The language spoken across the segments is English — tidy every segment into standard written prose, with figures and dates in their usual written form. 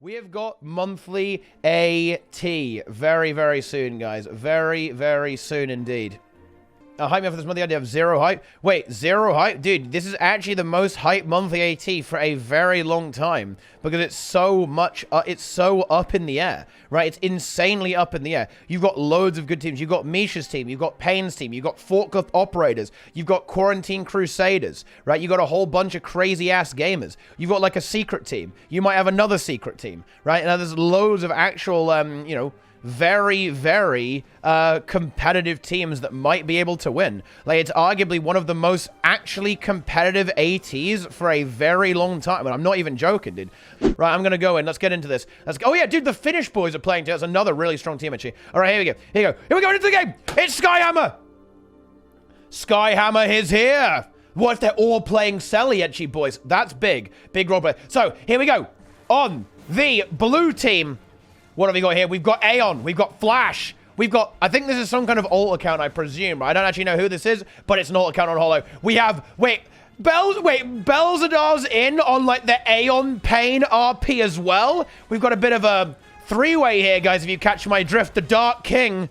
We have got monthly AT very, very soon, guys. Very, very soon indeed. Hype me up for this monthly idea of zero hype. Wait, zero hype? Dude, this is actually the most hype monthly AT for a very long time because it's so much, it's so up in the air, right? It's insanely up in the air. You've got loads of good teams. You've got Misha's team. You've got Payne's team. You've got Forklift Operators. You've got Quarantine Crusaders, right? You've got a whole bunch of crazy-ass gamers. You've got like a secret team. You might have another secret team, right? Now, there's loads of actual, you know, very, very competitive teams that might be able to win. Like, it's arguably one of the most actually competitive ATs for a very long time. And I'm not even joking, dude. Right, I'm going to go in. Let's get into this. Let's go. Oh, yeah, dude, the Finnish boys are playing too. That's another really strong team, actually. All right, here we go. Here we go. Here we go into the game. It's Skyhammer. Skyhammer is here. What if they're all playing Selly, actually, boys? That's big. Big roleplay. So, here we go. On the blue team. What have we got here? We've got Aeon. We've got Flash. We've got, I think this is some kind of alt account, I presume. I don't actually know who this is, but it's an alt account on Holo. We have, Belzedar's in on, like, the Aeon Payne RP as well. We've got a bit of a three-way here, guys, if you catch my drift. The Dark King.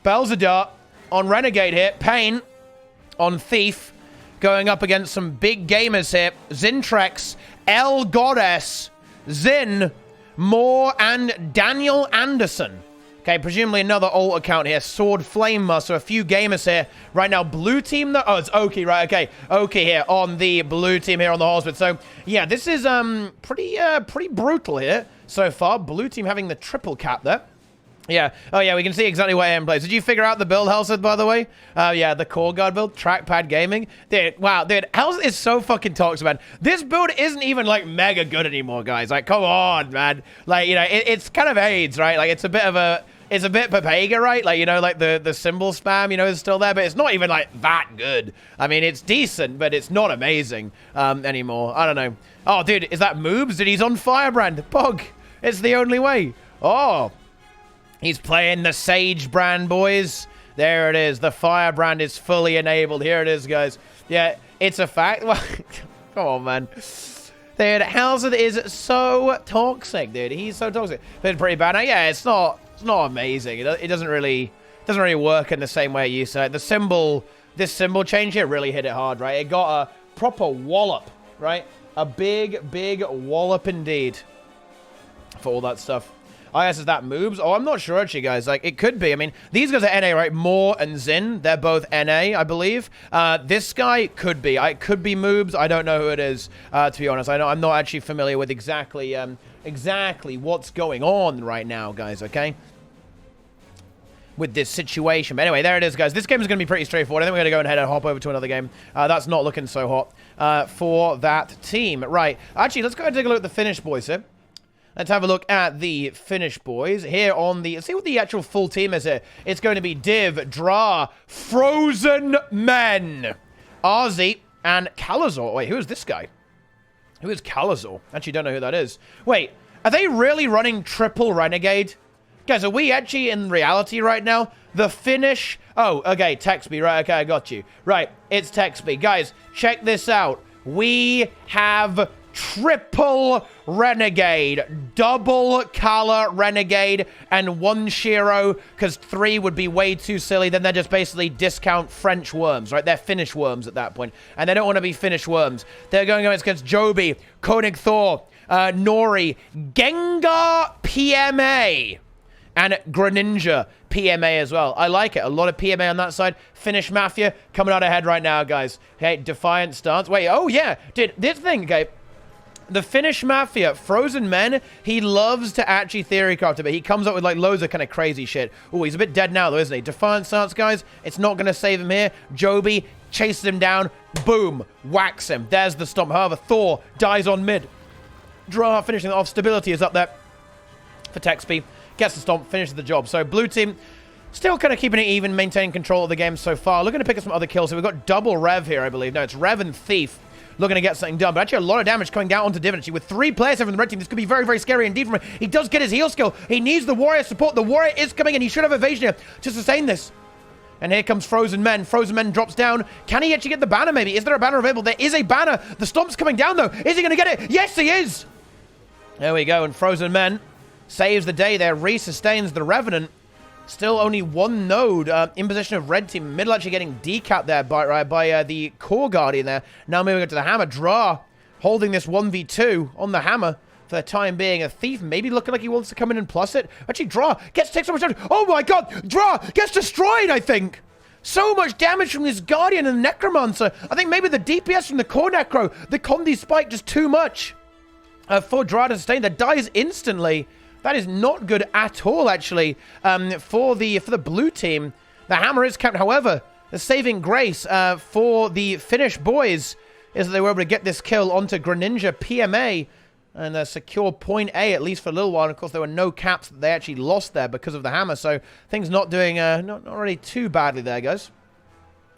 Belzedar on Renegade here. Payne on Thief. Going up against some big gamers here. Zintrex, L Goddess, Zin, Moore, and Daniel Anderson. Okay, presumably another alt account here. Sword Flame, so a few gamers here. Right now, blue team, though. Oh, it's Oki, right, okay. Oki here on the blue team here on the Horsebit. So, yeah, this is pretty brutal here so far. Blue team having the triple cap there. Yeah. Oh, yeah, we can see exactly what AM plays. Did you figure out the build, Helseth, by the way? Yeah, the Core Guard build, Trackpad Gaming. Dude, wow, dude, Helseth is so fucking toxic, man. This build isn't even, like, mega good anymore, guys. Like, come on, man. Like, you know, it's kind of AIDS, right? Like, it's a bit Papega, right? Like, you know, like, the symbol spam, you know, is still there, but it's not even, like, that good. I mean, it's decent, but it's not amazing anymore. I don't know. Oh, dude, is that Moobs? Dude, he's on Firebrand. Pog. It's the only way. Oh. He's playing the Sage brand, boys. There it is. The Firebrand is fully enabled. Here it is, guys. Yeah, it's a fact. Come on, man. Dude, Helseth is so toxic, dude. He's so toxic. It's pretty bad. Now, yeah, it's not amazing. It doesn't really work in the same way it used to. This symbol change here really hit it hard, right? It got a proper wallop, right? A big, big wallop indeed for all that stuff. I guess is that Moobs? Oh, I'm not sure actually, guys. Like, it could be. I mean, these guys are NA, right? Moore and Zin. They're both NA, I believe. This guy could be. It could be Moobs. I don't know who it is, to be honest. I'm not actually familiar with exactly what's going on right now, guys, okay? With this situation. But anyway, there it is, guys. This game is going to be pretty straightforward. I think we're going to go ahead and hop over to another game. That's not looking so hot for that team. Right. Actually, let's go ahead and take a look at the Finnish boys here. Let's have a look at the Finnish boys here on the... Let's see what the actual full team is here. It's going to be Div, Dra, Frozen Men, Arzi, and Kalazor. Wait, who is this guy? Who is Kalazor? Actually, don't know who that is. Wait, are they really running triple Renegade? Guys, are we actually in reality right now? The Finnish... Oh, okay, Texby. Right, okay, I got you. Right, it's Texby. Guys, check this out. We have... triple Renegade, double color Renegade, and one Shiro, because 3 would be way too silly. Then they're just basically discount French worms, right? They're Finnish worms at that point, and they don't want to be Finnish worms. They're going against Joby, Koenig Thor, Nori, Gengar PMA, and Greninja PMA as well. I like it. A lot of PMA on that side. Finnish Mafia coming out ahead right now, guys. Okay, Defiant stance. Wait, oh yeah. Dude, this thing, okay. The Finnish Mafia, Frozen Men, he loves to actually theory craft a bit. He comes up with, like, loads of kind of crazy shit. Oh, he's a bit dead now, though, isn't he? Defiant stance, guys. It's not going to save him here. Joby chases him down. Boom. Whacks him. There's the stomp. However, Thor dies on mid. Dra finishing it off. Stability is up there for Texby. Gets the stomp. Finishes the job. So, blue team... still kind of keeping it even, maintaining control of the game so far. Looking to pick up some other kills. So we've got double Rev here, I believe. No, it's Rev and Thief. Looking to get something done, but actually a lot of damage coming down onto Divinity. With 3 players from the red team, this could be very, very scary indeed for him. He does get his heal skill. He needs the Warrior support. The Warrior is coming, and he should have evasion here to sustain this. And here comes Frozen Men. Frozen Men drops down. Can he actually get the banner, maybe? Is there a banner available? There is a banner. The stomp's coming down, though. Is he going to get it? Yes, he is! There we go, and Frozen Men saves the day there, re-sustains the Revenant. Still only one node in position of red team. Middle actually getting decapped there by the Core Guardian there. Now moving on to the Hammer. Dra holding this 1v2 on the Hammer for the time being. A Thief maybe looking like he wants to come in and plus it. Actually, Dra gets to take so much damage. Oh my god! Dra gets destroyed, I think! So much damage from this Guardian and Necromancer. I think maybe the DPS from the Core Necro, the Condi Spike, just too much for Dra to sustain. That dies instantly. That is not good at all, actually, for the blue team. The Hammer is kept, however, the saving grace for the Finnish boys is that they were able to get this kill onto Greninja PMA and secure point A, at least for a little while. And of course, there were no caps that they actually lost there because of the Hammer. So things not doing not really too badly there, guys.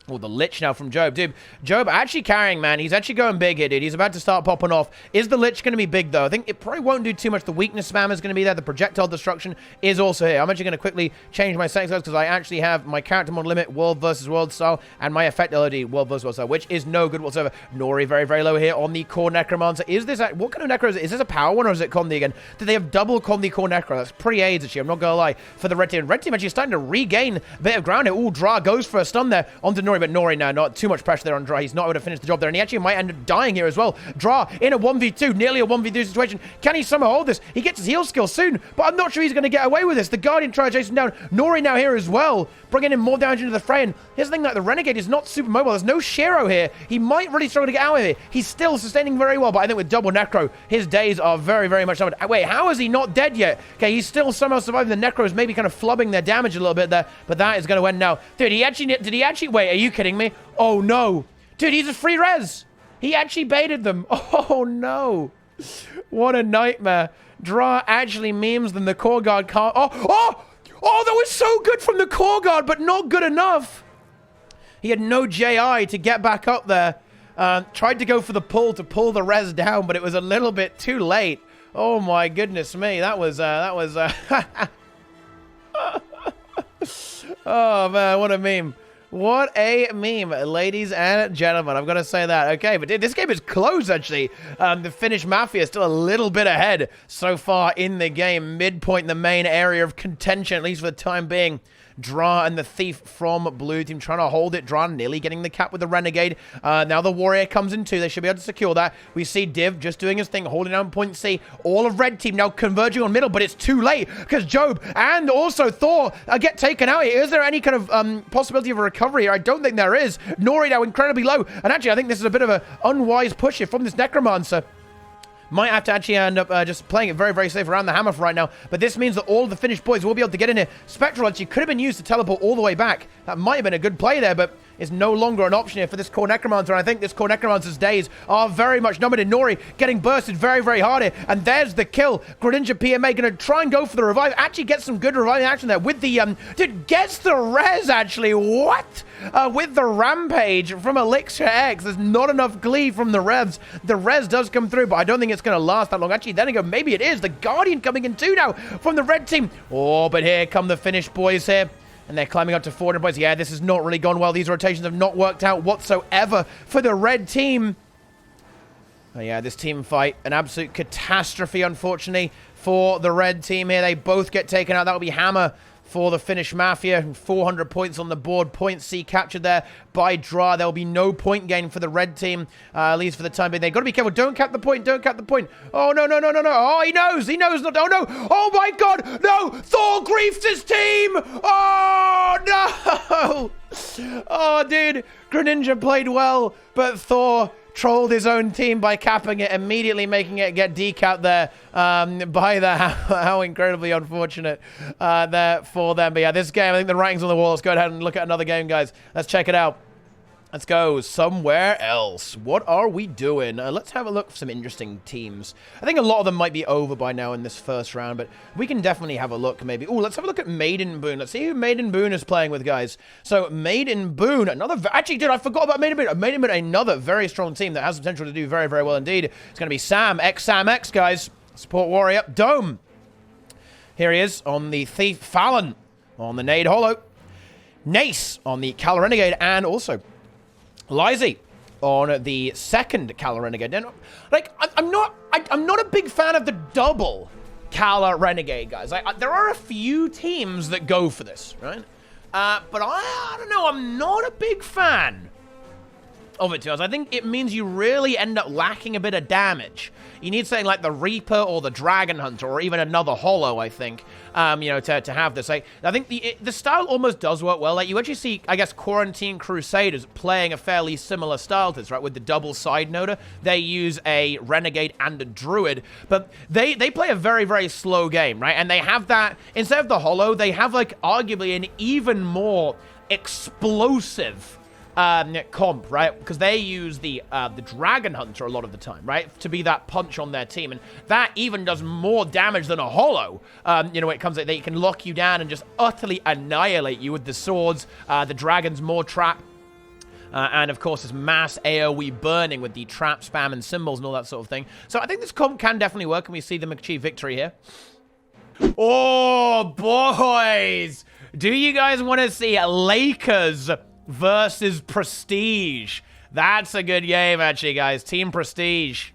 Oh, the Lich now from Job. Dude, Job actually carrying, man. He's actually going big here, dude. He's about to start popping off. Is the Lich going to be big, though? I think it probably won't do too much. The weakness spam is going to be there. The projectile destruction is also here. I'm actually going to quickly change my settings because I actually have my character mod limit, world versus world style, and my effect LOD, world versus world style, which is no good whatsoever. Nori very, very low here on the Core Necromancer. Is this, what kind of Necro is it? Is this a power one or is it Condi again? Did they have double Condi Core Necro? That's pretty AIDS, actually. I'm not going to lie. For the red team. Red team actually starting to regain a bit of ground here. Ooh, Dra goes for a stun there onto Nori, but Nori now not too much pressure there on Dra. He's not able to finish the job there, and he actually might end up dying here as well. Dra in a 1v2, nearly a 1v2 situation. Can he somehow hold this? He gets his heal skill soon, but I'm not sure he's going to get away with this. The Guardian tries to chase him down. Nori now here as well, bringing in more damage into the fray. And here's the thing, like, the Renegade is not super mobile. There's no Shiro here. He might really struggle to get out of here. He's still sustaining very well, but I think with double Necro, his days are very, very much numbered. Wait, how is he not dead yet? Okay, he's still somehow surviving. The Necros maybe kind of flubbing their damage a little bit there, but that is going to end now. Dude, did he actually, wait, are you kidding me? Oh no. Dude, he's a free res. He actually baited them. Oh, no. What a nightmare. Dra actually memes them. The Core Guard can't... Oh, that was so good from the Core Guard, but not good enough. He had no JI to get back up there. Tried to go for the pull to pull the res down, but it was a little bit too late. Oh, my goodness me. That was... Oh, man, what a meme. What a meme, ladies and gentlemen. I'm going to say that. Okay, but this game is close, actually. The Finnish Mafia is still a little bit ahead so far in the game. Midpoint in the main area of contention, at least for the time being. Dra and the Thief from blue team trying to hold it. Dra nearly getting the cap with the Renegade. Now the Warrior comes in too. They should be able to secure that. We see Div just doing his thing, holding down point C. All of red team now converging on middle, but it's too late because Job and also Thor get taken out here. Is there any kind of possibility of a recovery here? I don't think there is. Nori now incredibly low. And actually, I think this is a bit of an unwise push here from this Necromancer. Might have to actually end up just playing it very, very safe around the Hammer for right now. But this means that all of the Finnish boys will be able to get in here. Spectral actually could have been used to teleport all the way back. That might have been a good play there, but is no longer an option here for this Core Necromancer. And I think this Core Necromancer's days are very much numbered. In Nori getting bursted very, very hard here. And there's the kill. Greninja PMA going to try and go for the revive. Actually gets some good reviving action there with the... Dude, gets the res, actually. What? With the Rampage from Elixir X. There's not enough glee from the revs. The res does come through, but I don't think it's going to last that long. Actually, then again, maybe it is. The Guardian coming in too now from the red team. Oh, but here come the Finnish boys here. And they're climbing up to 400 points. Yeah, this has not really gone well. These rotations have not worked out whatsoever for the red team. Oh, yeah, this team fight, an absolute catastrophe, unfortunately, for the red team here. They both get taken out. That will be Hammer for the Finnish Mafia. 400 points on the board. Point C captured there by Dra. There will be no point gain for the red team, at least for the time being. They've got to be careful. Don't cap the point. Don't cap the point. Oh, no, no, no, no, no. Oh, he knows. He knows. Not. Oh, no. Oh, my God. No. Thor griefs his team. Oh, no. Oh, dude. Greninja played well, but Thor trolled his own team by capping it, immediately making it get decapped there by the how incredibly unfortunate there for them. But yeah, this game, I think the writing's on the wall. Let's go ahead and look at another game, guys. Let's check it out. Let's go somewhere else. What are we doing? Let's have a look for some interesting teams. I think a lot of them might be over by now in this first round, but we can definitely have a look maybe. Oh, let's have a look at Maiden Boon. Let's see who Maiden Boon is playing with, guys. So Maiden Boon, another... Actually, dude, I forgot about Maiden Boon. Maiden Boon, another very strong team that has the potential to do very, very well indeed. It's going to be Sam X, guys. Support Warrior. Dome. Here he is on the Thief. Fallon on the Nade Hollow. Nace on the Cal Renegade, and also... Lizzie on the second Kala Renegade. And, like, I'm not a big fan of the double Kala Renegade, guys. Like, there are a few teams that go for this, right? But I don't know, I'm not a big fan of it, too. I think it means you really end up lacking a bit of damage. You need something like the Reaper or the Dragon Hunter or even another Hollow, I think, you know, to have this. Like, I think the style almost does work well. Like, you actually see, I guess, Quarantine Crusaders playing a fairly similar style to this, right? With the double side noder. They use a Renegade and a Druid, but they play a very, very slow game, right? And they have that, instead of the Hollow, they have, like, arguably an even more explosive comp, right? Because they use the Dragon Hunter a lot of the time, right? To be that punch on their team. And that even does more damage than a Hollow. You know, when it comes to, they can lock you down and just utterly annihilate you with the swords. The Dragon's more trap. And of course, this mass AoE burning with the trap spam and symbols and all that sort of thing. So I think this comp can definitely work, and we see them achieve victory here. Oh, boys! Do you guys want to see Lakers versus Prestige? That's a good game, actually, guys. Team Prestige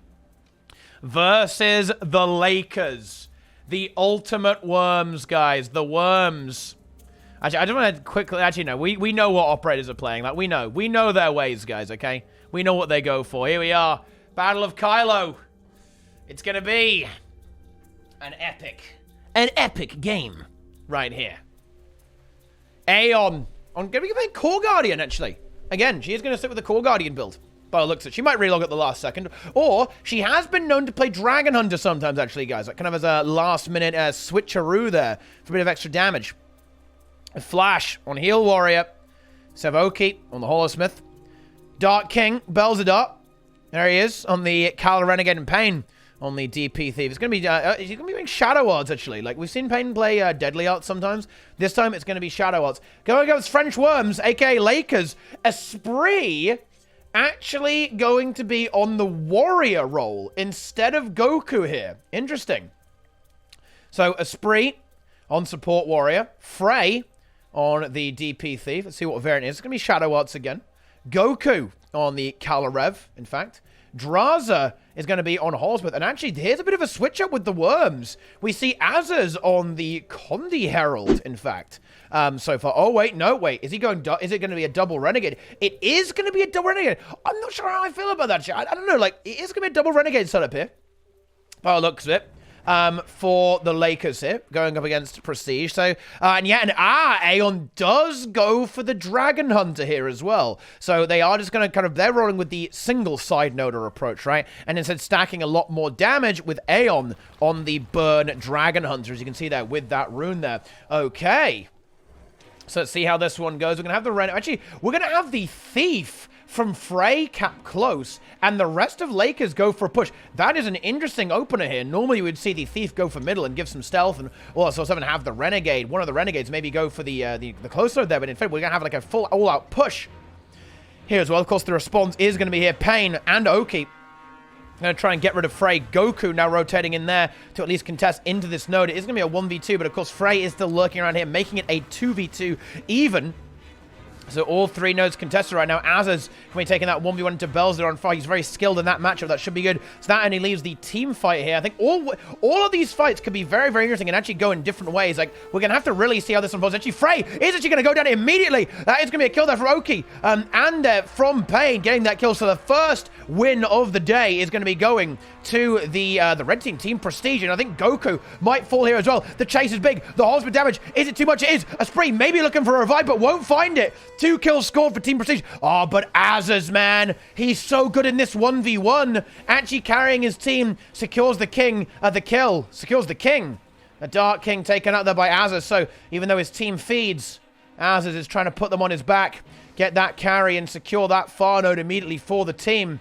versus the Lakers. The ultimate Worms, guys. The Worms. Actually, I just want to quickly... Actually, no. We know what operators are playing. Like, we know their ways, guys, okay? We know what they go for. Here we are. Battle of Kylo. It's going to be an epic game right here. Aeon. Going to be playing Core Guardian, actually. Again, she is going to stick with the Core Guardian build. By the looks of it. She might relog at the last second. Or she has been known to play Dragon Hunter sometimes, actually, guys. Like, kind of as a last-minute switcheroo there for a bit of extra damage. A Flash on Heal Warrior. Sevoki on the Holosmith. Dark King, Belzadar. There he is on the Kala Renegade and Pain on the DP Thief. It's going to be, he's going to be doing Shadow Arts, actually. Like, we've seen Pain play Deadly Arts sometimes. This time, it's going to be Shadow Arts. Going against French Worms, a.k.a. Lakers. Esprit actually going to be on the Warrior role instead of Goku here. Interesting. So, Esprit on Support Warrior. Frey on the DP Thief. Let's see what variant it is. It's going to be Shadow Arts again. Goku on the Kalarev, in fact. Draza is going to be on Holsmith. And actually, here's a bit of a switch up with the Worms. We see Azaz on the Condi Herald, in fact, so far. Oh, wait, no, wait. Is it going to be a double Renegade? It is going to be a double Renegade. I'm not sure how I feel about that. I don't know. Like, it is going to be a double Renegade setup here. By the looks of it. For the Lakers here, going up against Prestige. So, and Aeon does go for the Dragon Hunter here as well. So they are just going to they're rolling with the single side noder approach, right? And instead stacking a lot more damage with Aeon on the Burn Dragon Hunter, as you can see there with that rune there. Okay. So let's see how this one goes. We're going to have the actually, we're going to have the Thief from Frey cap close, and the rest of Lakers go for a push. That is an interesting opener here. Normally, you would see the Thief go for middle and give some stealth, and also have the Renegade. One of the Renegades maybe go for the close load there, but in fact, we're going to have like a full all-out push here as well. Of course, the response is going to be here. Pain and Oki going to try and get rid of Frey. Goku now rotating in there to at least contest into this node. It is going to be a 1v2, but of course, Frey is still lurking around here, making it a 2v2 even. So all three nodes contested right now. Azaz can be taking that 1v1 into Belzer on fire. He's very skilled in that matchup. That should be good. So that only leaves the team fight here. I think all of these fights could be very, very interesting and actually go in different ways. Like, we're going to have to really see how this unfolds. Actually, Frey is actually going to go down immediately. That is going to be a kill there from Oki. And from Pain getting that kill. So the first win of the day is going to be going to the red team, Team Prestige. And I think Goku might fall here as well. The chase is big. The Holsman damage. Is it too much? It is. Esprit maybe looking for a revive, but won't find it. 2 kills scored for Team Prestige. Oh, but Azaz, man, he's so good in this 1v1. Actually carrying his team, secures the king, the kill, secures the king. A Dark King taken out there by Azaz. So even though his team feeds, Azaz is trying to put them on his back, get that carry and secure that far node immediately for the team.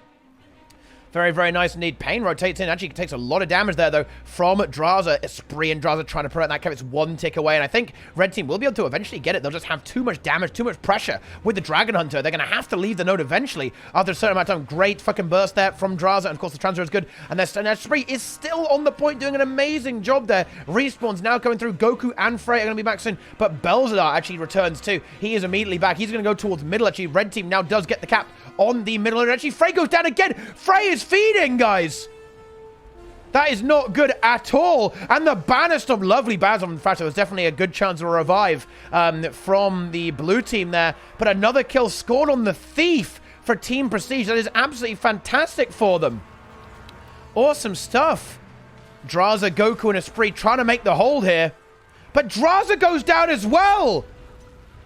Very, very nice indeed. Pain rotates in. Actually takes a lot of damage there, though, from Draza. Spree and Draza trying to prevent that cap. It's one tick away, and I think Red Team will be able to eventually get it. They'll just have too much damage, too much pressure with the Dragon Hunter. They're going to have to leave the node eventually after a certain amount of time. Great fucking burst there from Draza, and of course the transfer is good. And their Spree is still on the point, doing an amazing job there. Respawns now coming through. Goku and Frey are going to be back soon, but Belzadar actually returns too. He is immediately back. He's going to go towards middle. Actually, Red Team now does get the cap on the middle, and actually Frey goes down again. Frey is feeding, guys. That is not good at all. And the banner stop. Lovely bans on. In fact, it was definitely a good chance of a revive from the blue team there. But another kill scored on the Thief for Team Prestige. That is absolutely fantastic for them. Awesome stuff. Draza, Goku, and Esprit trying to make the hold here. But Draza goes down as well.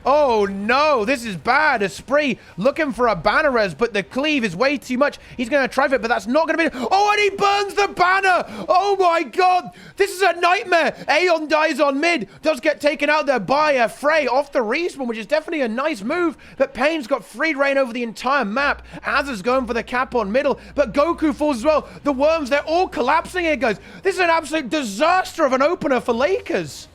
Oh no, this is bad. Esprit looking for a banner res, but the cleave is way too much. He's going to try for it, but that's not going to be... Oh, and he burns the banner. Oh my god. This is a nightmare. Aeon dies on mid. Does get taken out there by Frey off the respawn, which is definitely a nice move. But Pain's got free reign over the entire map. Az is going for the cap on middle, but Goku falls as well. The worms, they're all collapsing here, guys. This is an absolute disaster of an opener for Lakers.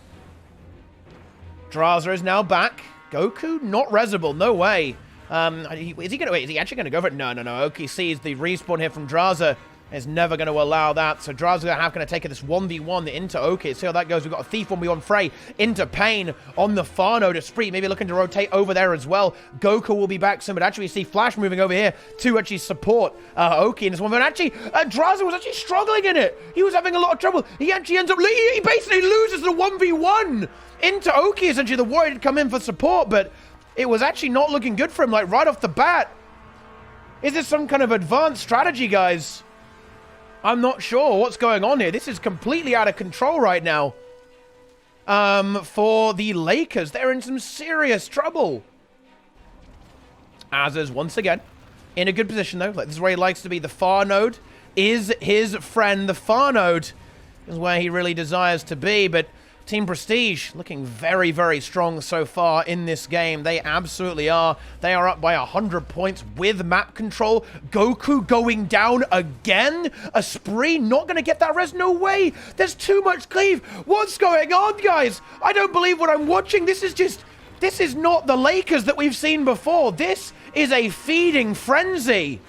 Draza is now back. Goku, not resable, no way. Is he actually gonna go for it? No. Oki sees the respawn here from Draza. Is never going to allow that. So Draza's going to take this 1v1 into Oki. See how that goes. We've got a Thief 1v1 Frey into Pain on the far node. Esprit maybe looking to rotate over there as well. Goku will be back soon, but actually we see Flash moving over here to actually support Oki in this one. But actually, Draza was actually struggling in it. He was having a lot of trouble. He actually ends up, he basically loses the 1v1 into Oki. Essentially, the warrior did come in for support, but it was actually not looking good for him, like right off the bat. Is this some kind of advanced strategy, guys? I'm not sure what's going on here. This is completely out of control right now. For the Lakers, they're in some serious trouble. Azaz, once again, in a good position, though. Like, this is where he likes to be. The far node is his friend. The far node is where he really desires to be, but Team Prestige looking very, very strong so far in this game. They absolutely are. They are up by 100 points with map control. Goku going down again. Esprit not going to get that res. No way. There's too much cleave. What's going on, guys? I don't believe what I'm watching. This is not the Lakers that we've seen before. This is a feeding frenzy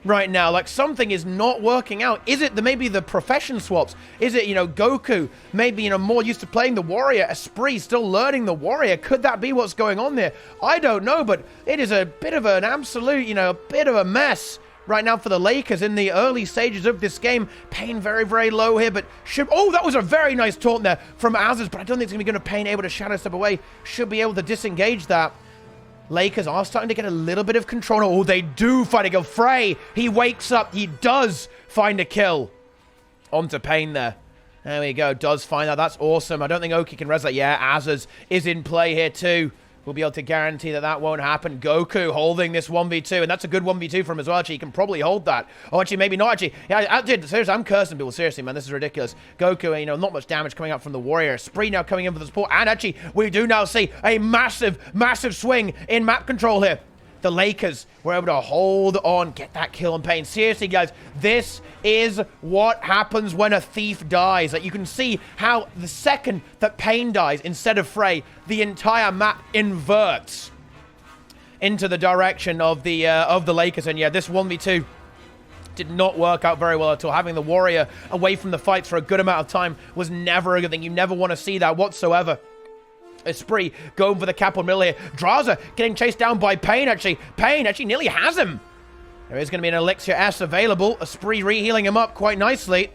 right now. Like, something is not working out. Is it maybe the profession swaps? Is it, Goku maybe, more used to playing the warrior? Esprit still learning the warrior? Could that be what's going on there? I don't know, but it is a bit of an absolute, a bit of a mess right now for the Lakers in the early stages of this game. Pain very, very low here, but oh, that was a very nice taunt there from Azaz, but I don't think it's going to be good. Pain able to shadow step away. Should be able to disengage that. Lakers are starting to get a little bit of control. Oh, they do find a kill. Frey, he wakes up. He does find a kill. Onto Pain there. There we go. Does find that. That's awesome. I don't think Oki can res that. Yeah, Azaz is in play here too. We'll be able to guarantee that that won't happen. Goku holding this 1v2, and that's a good 1v2 for him as well. Actually, he can probably hold that. Oh, actually, maybe not. Actually, yeah, seriously, I'm cursing people. Seriously, man, this is ridiculous. Goku, not much damage coming up from the warrior. Spree now coming in for the support, and actually, we do now see a massive, massive swing in map control here. The Lakers were able to hold on, get that kill on Pain. Seriously, guys, this is what happens when a Thief dies. Like, you can see how the second that Pain dies instead of Frey, the entire map inverts into the direction of the Lakers. And yeah, this 1v2 did not work out very well at all. Having the warrior away from the fights for a good amount of time was never a good thing. You never want to see that whatsoever. Esprit going for the cap on middle here. Draza getting chased down by Pain, actually. Pain actually nearly has him. There is going to be an Elixir S available. Esprit re-healing him up quite nicely.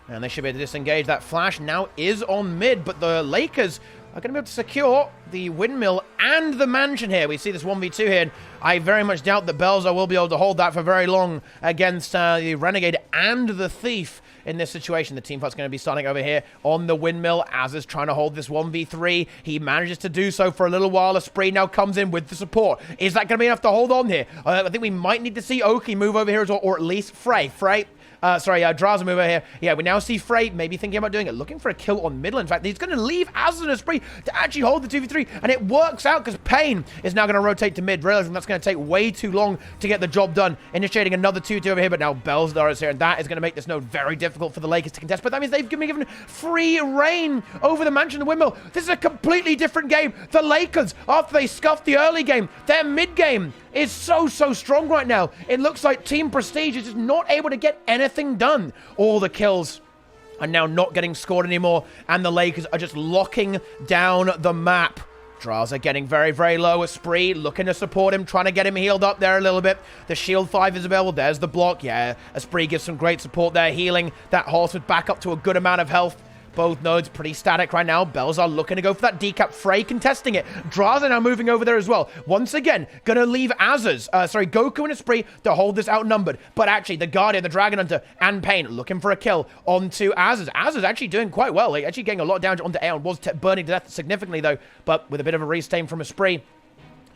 And they should be able to disengage. That Flash now is on mid, but the Lakers are going to be able to secure the windmill and the mansion here. We see this 1v2 here, and I very much doubt that Belzer will be able to hold that for very long against the Renegade and the Thief in this situation. The teamfight's going to be starting over here on the windmill. Az is trying to hold this 1v3. He manages to do so for a little while. Esprit now comes in with the support. Is that going to be enough to hold on here? I think we might need to see Oki move over here as well, or at least Frey. Frey, Draza move over here. Yeah, we now see Frey maybe thinking about doing it, looking for a kill on middle. In fact, he's going to leave Az and a spree to actually hold the 2v3, and it works out because Pain is now going to rotate to mid, realizing that's going to take way too long to get the job done, initiating another 2-2 over here, but now Belzadar is here, and that is going to make this node very difficult for the Lakers to contest, but that means they've been given free reign over the mansion and windmill. This is a completely different game. The Lakers, after they scuffed the early game, their mid game is so strong right now. It looks like Team Prestige is just not able to get anything done. All the kills are now not getting scored anymore, and the Lakers are just locking down the map. Draza getting very low. Spree looking to support him, trying to get him healed up there a little bit. The shield 5 is available. There's the block. Yeah, Spree gives some great support there, healing that horse with back up to a good amount of health. Both nodes pretty static right now. Bells are looking to go for that decap. Frey contesting it. Draza now moving over there as well. Once again, gonna leave Goku and Esprit to hold this outnumbered. But actually, the Guardian, the Dragon Hunter, and Pain looking for a kill onto Azaz. Azaz actually doing quite well. Like, actually getting a lot of damage onto Aeon. Was burning to death significantly, though. But with a bit of a restain from Esprit.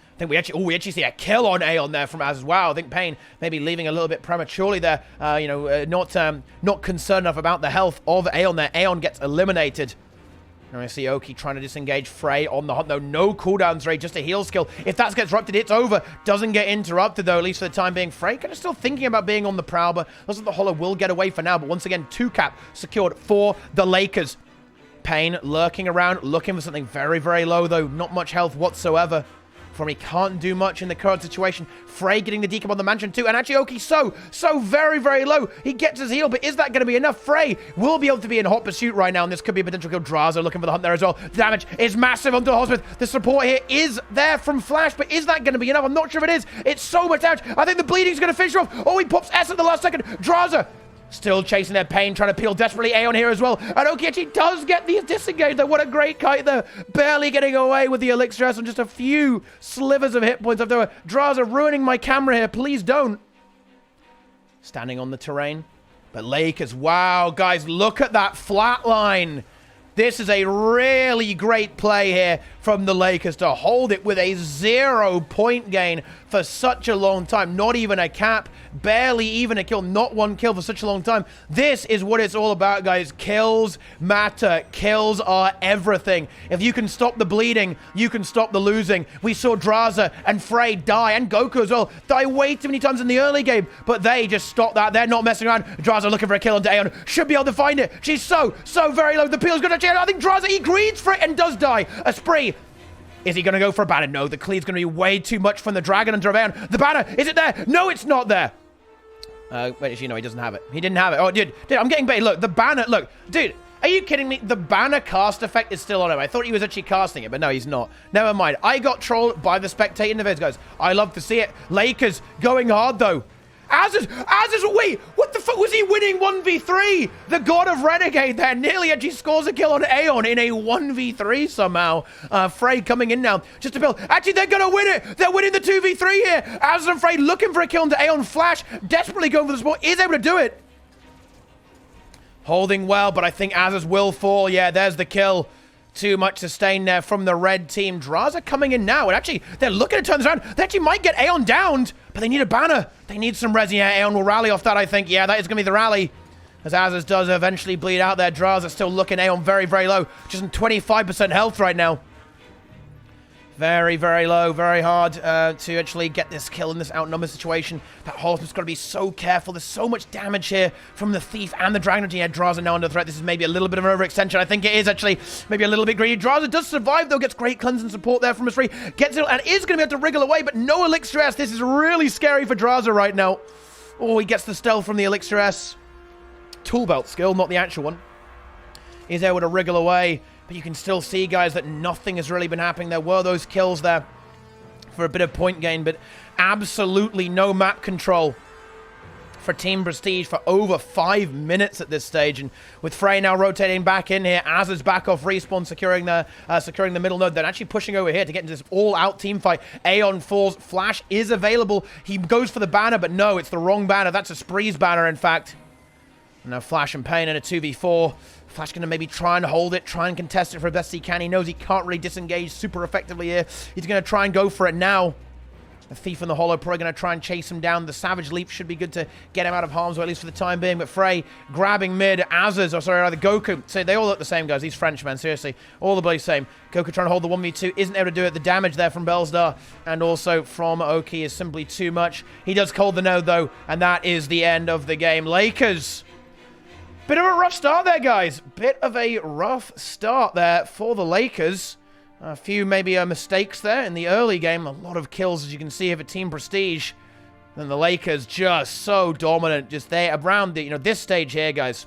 I think we actually see a kill on Aeon there from Az. Wow, I think Pain maybe leaving a little bit prematurely there. Not concerned enough about the health of Aeon there. Aeon gets eliminated. And I see Oki trying to disengage Frey on the hunt, though. No cooldowns, Ray, just a heal skill. If that gets interrupted, it's over. Doesn't get interrupted, though, at least for the time being. Frey kind of still thinking about being on the prowl, but looks like the Hollow will get away for now. But once again, 2-cap secured for the Lakers. Pain lurking around, looking for something very low, though. Not much health whatsoever. He can't do much in the current situation. Frey getting the decap on the mansion too, and actually Oki so very low. He gets his heal, but is that going to be enough? Frey will be able to be in hot pursuit right now, and this could be a potential kill. Draza looking for the hunt there as well. The damage is massive onto the Hospith. The support here is there from Flash, but is that going to be enough? I'm not sure if it is. It's so much damage. I think the bleeding's going to finish off. Oh, he pops S at the last second. Draza still chasing their Pain, trying to peel desperately. Aeon here as well. And Oki actually does get the disengage, though. What a great kite there. Barely getting away with the Elixir S on just a few slivers of hit points. After Draza ruining my camera here. Please don't. Standing on the terrain. But Lakers, wow, guys, look at that flat line. This is a really great play here from the Lakers to hold it with a 0-point gain for such a long time. Not even a cap, barely even a kill, not one kill for such a long time. This is what it's all about, guys. Kills matter. Kills are everything. If you can stop the bleeding, you can stop the losing. We saw Draza and Frey die, and Goku as well, die way too many times in the early game, but they just stopped that. They're not messing around. Draza looking for a kill on Aeon. Should be able to find it. She's so very low. The peel's going to change. I think Draza, he greeds for it and does die. A spree. Is he going to go for a banner? No, the cleave's going to be way too much from the Dragon Hunter of Aeon. The banner, is it there? No, it's not there. Wait, actually, no, he doesn't have it. He didn't have it. Oh, dude, I'm getting bait. Look, the banner, look. Dude, are you kidding me? The banner cast effect is still on him. I thought he was actually casting it, but no, he's not. Never mind. I got trolled by the spectator interface, guys. I love to see it. Lakers going hard, though. Azaz, wait, what the fuck was he winning 1v3? The god of Renegade there nearly actually scores a kill on Aeon in a 1v3 somehow. Frey coming in now just to build. Actually, they're going to win it. They're winning the 2v3 here. Azaz and Frey looking for a kill onto Aeon. Flash desperately going for the support. Is able to do it. Holding well, but I think Azaz will fall. Yeah, there's the kill. Too much sustain there from the red team. Draza coming in now, and actually, they're looking to turn this around. They actually might get Aeon downed, but they need a banner. They need some resi. Yeah, Aeon will rally off that, I think. Yeah, that is going to be the rally. As Azaz does eventually bleed out there. Draza still looking Aeon very low. Just in 25% health right now. Very low, very hard to actually get this kill in this outnumbered situation. That Horseman's got to be so careful. There's so much damage here from the Thief and the Dragon. Yeah, Draza now under threat. This is maybe a little bit of an overextension. I think it is actually maybe a little bit greedy. Draza does survive, though. Gets great cleansing support there from Esprit. Gets it and is going to be able to wriggle away, but no Elixir S. This is really scary for Draza right now. Oh, he gets the stealth from the Elixir S. Tool belt skill, not the actual one. He's able to wriggle away. But you can still see, guys, that nothing has really been happening. There were those kills there for a bit of point gain, but absolutely no map control for Team Prestige for over 5 minutes at this stage. And with Frey now rotating back in here, Azaz back off respawn, securing the middle node, then actually pushing over here to get into this all-out team fight. Aeon falls. Flash is available. He goes for the banner, but no, it's the wrong banner. That's a Spree's banner, in fact. And now Flash and Pain in a 2v4. Flash going to maybe try and hold it, try and contest it for the best he can. He knows he can't really disengage super effectively here. He's going to try and go for it now. The Thief and the Hollow probably going to try and chase him down. The Savage Leap should be good to get him out of harm's way, at least for the time being. But Frey grabbing mid. Azaz, or sorry, rather Goku. So they all look the same, guys. These Frenchmen, seriously. All the bloody same. Goku trying to hold the 1v2. Isn't able to do it. The damage there from Bellstar and also from Oki is simply too much. He does cold the node, though. And that is the end of the game. Lakers. Bit of a rough start there, guys. Bit of a rough start there for the Lakers. A few maybe mistakes there in the early game. A lot of kills, as you can see, here for Team Prestige. Then the Lakers just so dominant. Just they around the, this stage here, guys.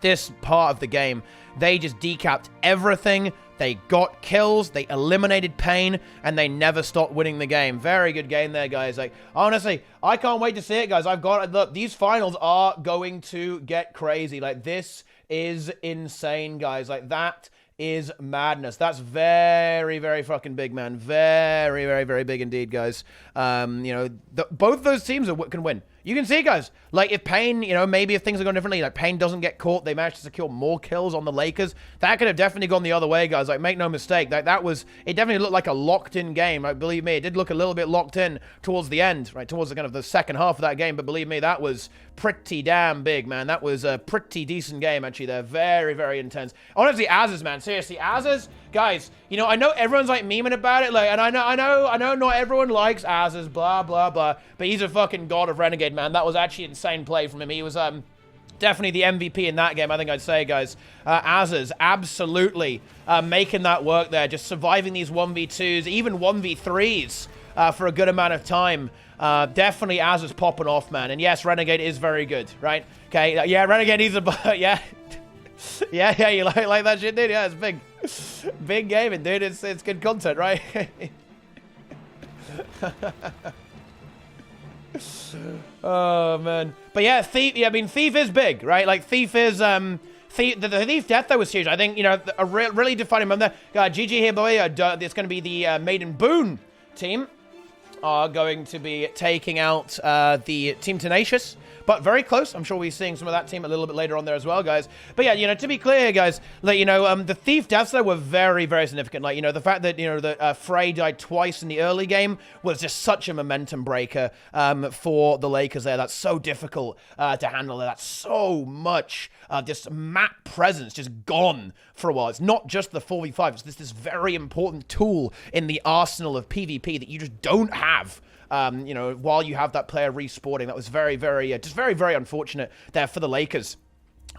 This part of the game, they just decapped everything. They got kills, they eliminated Pain, and they never stopped winning the game. Very good game there, guys. Like, honestly, I can't wait to see it, guys. Look, these finals are going to get crazy. Like, this is insane, guys. Like, that is madness. That's very, very fucking big, man. Very, very, very big indeed, guys. Both those teams can win. You can see, guys, like if Pain, maybe if things are going differently, like Pain doesn't get caught, they managed to secure more kills on the Lakers. That could have definitely gone the other way, guys. Like, make no mistake, it definitely looked like a locked-in game. Like, believe me, it did look a little bit locked in towards the end, right, towards the kind of the second half of that game. But believe me, that was pretty damn big, man. That was a pretty decent game, actually. They're very, very intense. Honestly, Azaz, man, seriously, Azaz, guys. I know everyone's like memeing about it, like, and I know, not everyone likes Azaz, blah blah blah, but he's a fucking god of Renegade, man. That was actually insane play from him. He was definitely the MVP in that game, I think I'd say, guys. Azaz absolutely making that work there, just surviving these 1v2s, even 1v3s for a good amount of time. Definitely Azaz popping off, man. And yes, Renegade is very good, right? Okay, yeah, Renegade is yeah. yeah, you like that shit, dude? Yeah, it's big. Big gaming, dude. It's good content, right? Oh, man. But yeah, Thief, Thief is big, right? Like, Thief is, the Thief death, though, was huge. I think, a really defining moment there. GG here, boy. It's going to be the Maiden Boon team are going to be taking out the Team Tenacious. But very close. I'm sure we'll be seeing some of that team a little bit later on there as well, guys. But yeah, to be clear, guys, like, the Thief deaths, though, were very, very significant. Like, the fact that, that Frey died twice in the early game was just such a momentum breaker for the Lakers there. That's so difficult to handle. That's so much just map presence just gone for a while. It's not just the 4v5. It's this very important tool in the arsenal of PvP that you just don't have. While you have that player respawning. That was very, very, just very, very unfortunate there for the Lakers.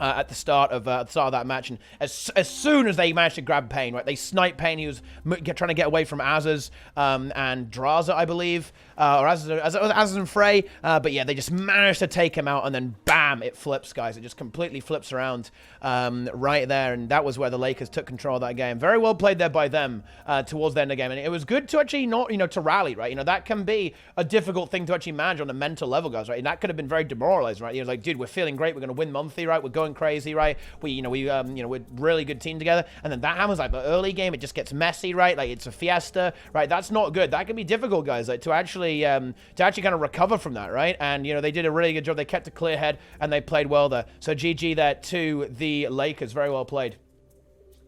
At the start of that match, and as soon as they managed to grab Pain, right, they sniped Pain. He was trying to get away from Azaz and Draza, I believe, or Azaz and Frey. But yeah, they just managed to take him out, and then bam, it flips, guys. It just completely flips around right there, and that was where the Lakers took control of that game. Very well played there by them towards the end of the game, and it was good to actually not, to rally, right? That can be a difficult thing to actually manage on a mental level, guys, right? And that could have been very demoralizing, right? Like, dude, we're feeling great. We're going to win monthly, right? We're going crazy, right? We're really good team together, and then that happens. Like, the early game, it just gets messy, right? Like, it's a fiesta, right? That's not good. That can be difficult, guys, like, to actually kind of recover from that, right? And they did a really good job. They kept a clear head and they played well there. So GG there to the Lakers. Very well played.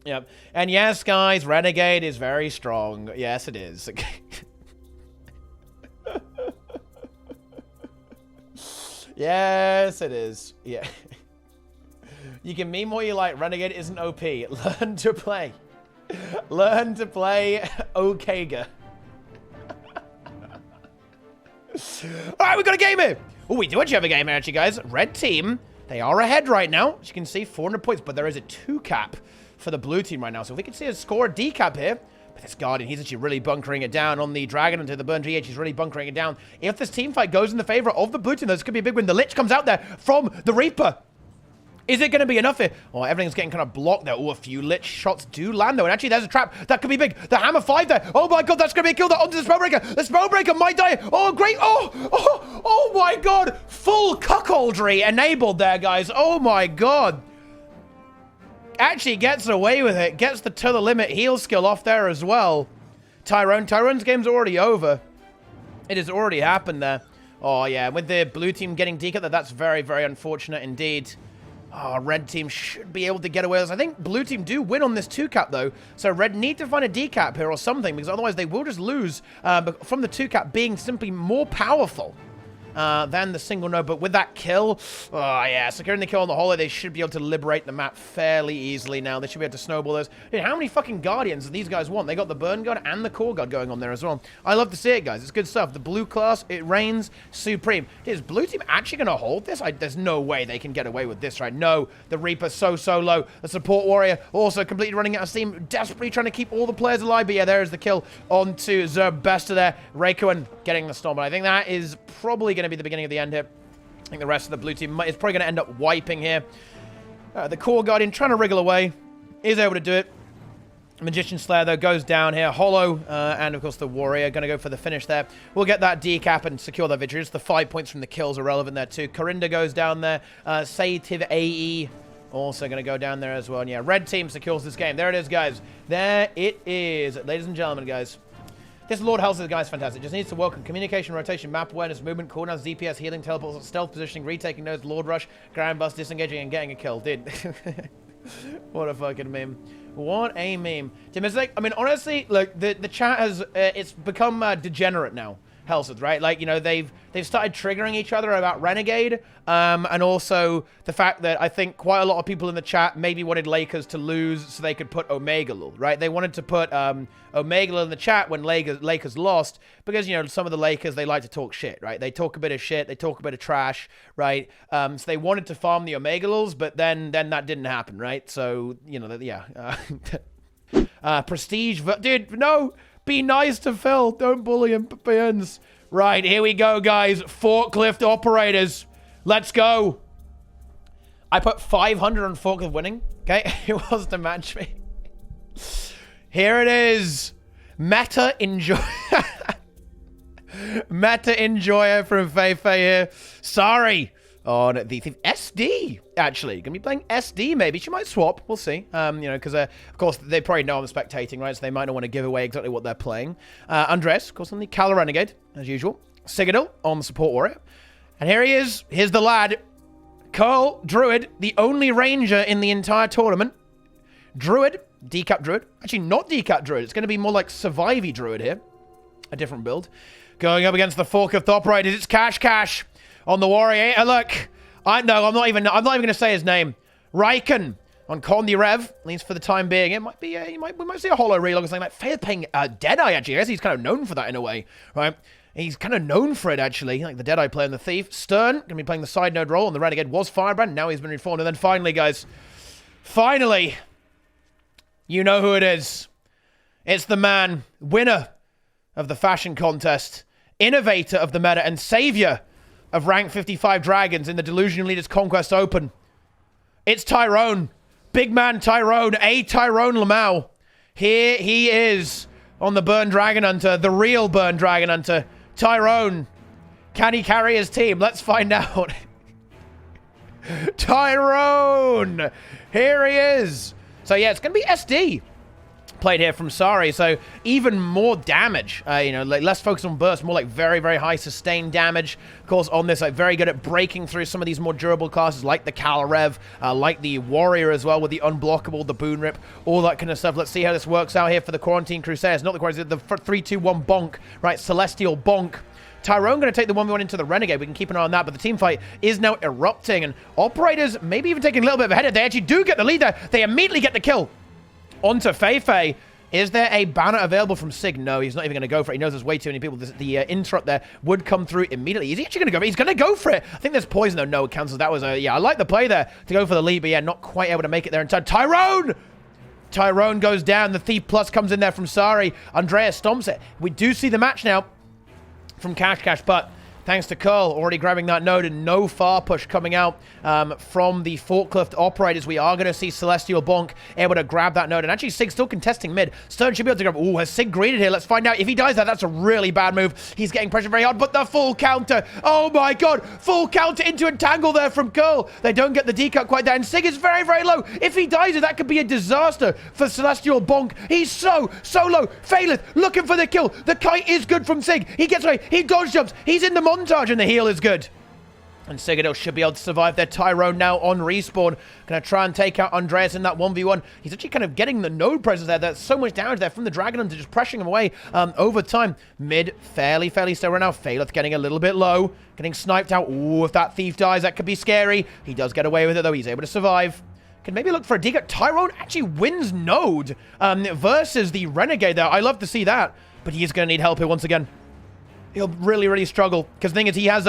Yep. And yes, guys, Renegade is very strong. Yes, it is. Yes, it is. Yeah. You can meme what you like. Renegade isn't OP. Learn to play. Learn to play Okega. Alright, we got a game here. Oh, we do actually have a game here, actually, guys. Red team, they are ahead right now. As you can see, 400 points, but there is a 2 cap for the blue team right now. So if we can see a score a D cap here, but this Guardian, he's actually really bunkering it down on the Dragon into the Burn GH. He's really bunkering it down. If this team fight goes in the favor of the blue team, this could be a big win. The Lich comes out there from the Reaper. Is it going to be enough here? Oh, everything's getting kind of blocked there. Oh, a few Lich shots do land, though. And actually, there's a trap. That could be big. The Hammer 5 there. Oh, my God. That's going to be a kill there onto the Spellbreaker. The Spellbreaker might die. Oh, great. Oh, my God. Full cuckoldry enabled there, guys. Oh, my God. Actually gets away with it. Gets the to the limit heal skill off there as well. Tyrone's game's already over. It has already happened there. Oh, yeah. With the blue team getting decapped, that's very, very unfortunate indeed. Oh, red team should be able to get away with this. I think blue team do win on this 2-cap, though. So red need to find a decap here or something, because otherwise they will just lose from the 2-cap being simply more powerful than the single node. But with that kill, oh yeah, securing the kill on the holo, they should be able to liberate the map fairly easily now. They should be able to snowball this. Dude, how many fucking guardians do these guys want? They got the burn guard and the core guard going on there as well. I love to see it, guys. It's good stuff. The blue class, it reigns supreme. Dude, is blue team actually going to hold this? There's no way they can get away with this, right? No, the Reaper so low. The support warrior also completely running out of steam, desperately trying to keep all the players alive. But yeah, there's the kill onto Zerbesta there. Reiko getting the storm. But I think that is probably going to be the beginning of the end here. I think the rest of the blue team is probably going to end up wiping here. The core guardian trying to wriggle away, is able to do it. Magician Slayer, though, goes down here. Holo, and of course the warrior going to go for the finish there. We'll get that decap and secure that victory. Just the 5 points from the kills are relevant there too. Corinda goes down there. Sative AE also going to go down there as well. And yeah, red team secures this game. There it is, guys. There it is. Ladies and gentlemen, guys. This Lord Hell's guy is fantastic. Just needs to work on communication, rotation, map awareness, movement, cooldowns, DPS, healing, teleports, stealth positioning, retaking nodes, Lord Rush, ground bust, disengaging, and getting a kill. Dude. What a fucking meme. What a meme. Tim, it's like, I mean, honestly, look, the chat has, it's become degenerate now. Hellsworth, right? Like, you know, they've started triggering each other about Renegade, and also the fact that I think quite a lot of people in the chat maybe wanted Lakers to lose so they could put Omega Lul, right? They wanted to put Omega Lul in the chat when Lakers lost because, you know, some of the Lakers, they like to talk shit, right? They talk a bit of shit, they talk a bit of trash, right? So they wanted to farm the Omega Luls, but then that didn't happen, right? So, you know, yeah. Prestige, dude, no! Be nice to Phil. Don't bully him, Pins. Right, here we go, guys. Forklift operators. Let's go. I put 500 on forklift winning. Okay, it was to match me. Here it is. Meta Enjoy. Meta Enjoyer from Feifei here. Sorry. On the SD, actually. Gonna be playing SD, maybe. She might swap. We'll see. You know, because, of course, they probably know I'm spectating, right? So they might not want to give away exactly what they're playing. Andres, of course, on the Kala Renegade, as usual. Citadel on the support warrior. And here he is. Here's the lad. Carl Druid, the only ranger in the entire tournament. Druid, decap Druid. Actually, not decap Druid. It's going to be more like Survivey Druid here. A different build. Going up against the forklift operators. It's Cash. On the warrior. Look, I'm not even going to say his name. Riken on Condi Rev, at least for the time being. It might be, we might see a holo relog or something like that. Paying Deadeye, actually. I guess he's kind of known for that in a way, right? He's kind of known for it, actually, like the Deadeye player and the Thief. Stern, going to be playing the side node role on the Renegade. Was Firebrand, now he's been reformed. And then finally, guys, you know who it is. It's the man, winner of the fashion contest, innovator of the meta, and savior of rank 55 dragons in the Delusional Leaders Conquest Open. It's Tyrone. Big man Tyrone. Tyrone Lamau. Here he is on the Burn Dragon Hunter. The real Burn Dragon Hunter. Tyrone. Can he carry his team? Let's find out. Tyrone. Here he is. So yeah, it's going to be SD. Played here from Sari, so even more damage. You know, like less focus on burst, more like very, very high sustained damage. Of course, on this, like very good at breaking through some of these more durable classes, like the Kalarev, like the Warrior as well, with the Unblockable, the Boon Rip, all that kind of stuff. Let's see how this works out here for the Quarantine Crusaders. Not the Quarantine, the 3-2-1 bonk, right? Celestial bonk. Tyrone going to take the 1v1 into the Renegade. We can keep an eye on that, but the team fight is now erupting, and Operators maybe even taking a little bit of a header. They actually do get the lead there. They immediately get the kill. Onto Feifei. Is there a banner available from Sig? No, he's not even going to go for it. He knows there's way too many people. The interrupt there would come through immediately. Is he actually going to go for it? He's going to go for it. I think there's poison, though. No, it cancels. That was a... Yeah, I like the play there to go for the lead, but yeah, not quite able to make it there in time. Tyrone! Tyrone goes down. The Thief Plus comes in there from Sari. Andreas stomps it. We do see the match now from Cash, but... Thanks to Curl already grabbing that node and no far push coming out from the forklift operators. We are going to see Celestial Bonk able to grab that node. And actually, Sig still contesting mid. Stern should be able to grab... Ooh, has Sig greeted here? Let's find out. If he dies that, that's a really bad move. He's getting pressure very hard, but the full counter. Oh my god. Full counter into Entangle there from Curl. They don't get the decut quite there. And Sig is very, very low. If he dies, that could be a disaster for Celestial Bonk. He's so low. Faileth looking for the kill. The kite is good from Sig. He gets away. He dodge jumps. He's in the montage, and the heal is good. And Sigurdil should be able to survive there. Tyrone now on respawn. Going to try and take out Andreas in that 1v1. He's actually kind of getting the node presence there. There's so much damage there from the Dragon Hunter, just pressuring him away over time. Mid, fairly still right now. Phaleth getting a little bit low. Getting sniped out. Ooh, if that thief dies, that could be scary. He does get away with it, though. He's able to survive. Can maybe look for a decoy. Tyrone actually wins node versus the Renegade there. I love to see that. But he's going to need help here once again. He'll really struggle. Because the thing is, he has...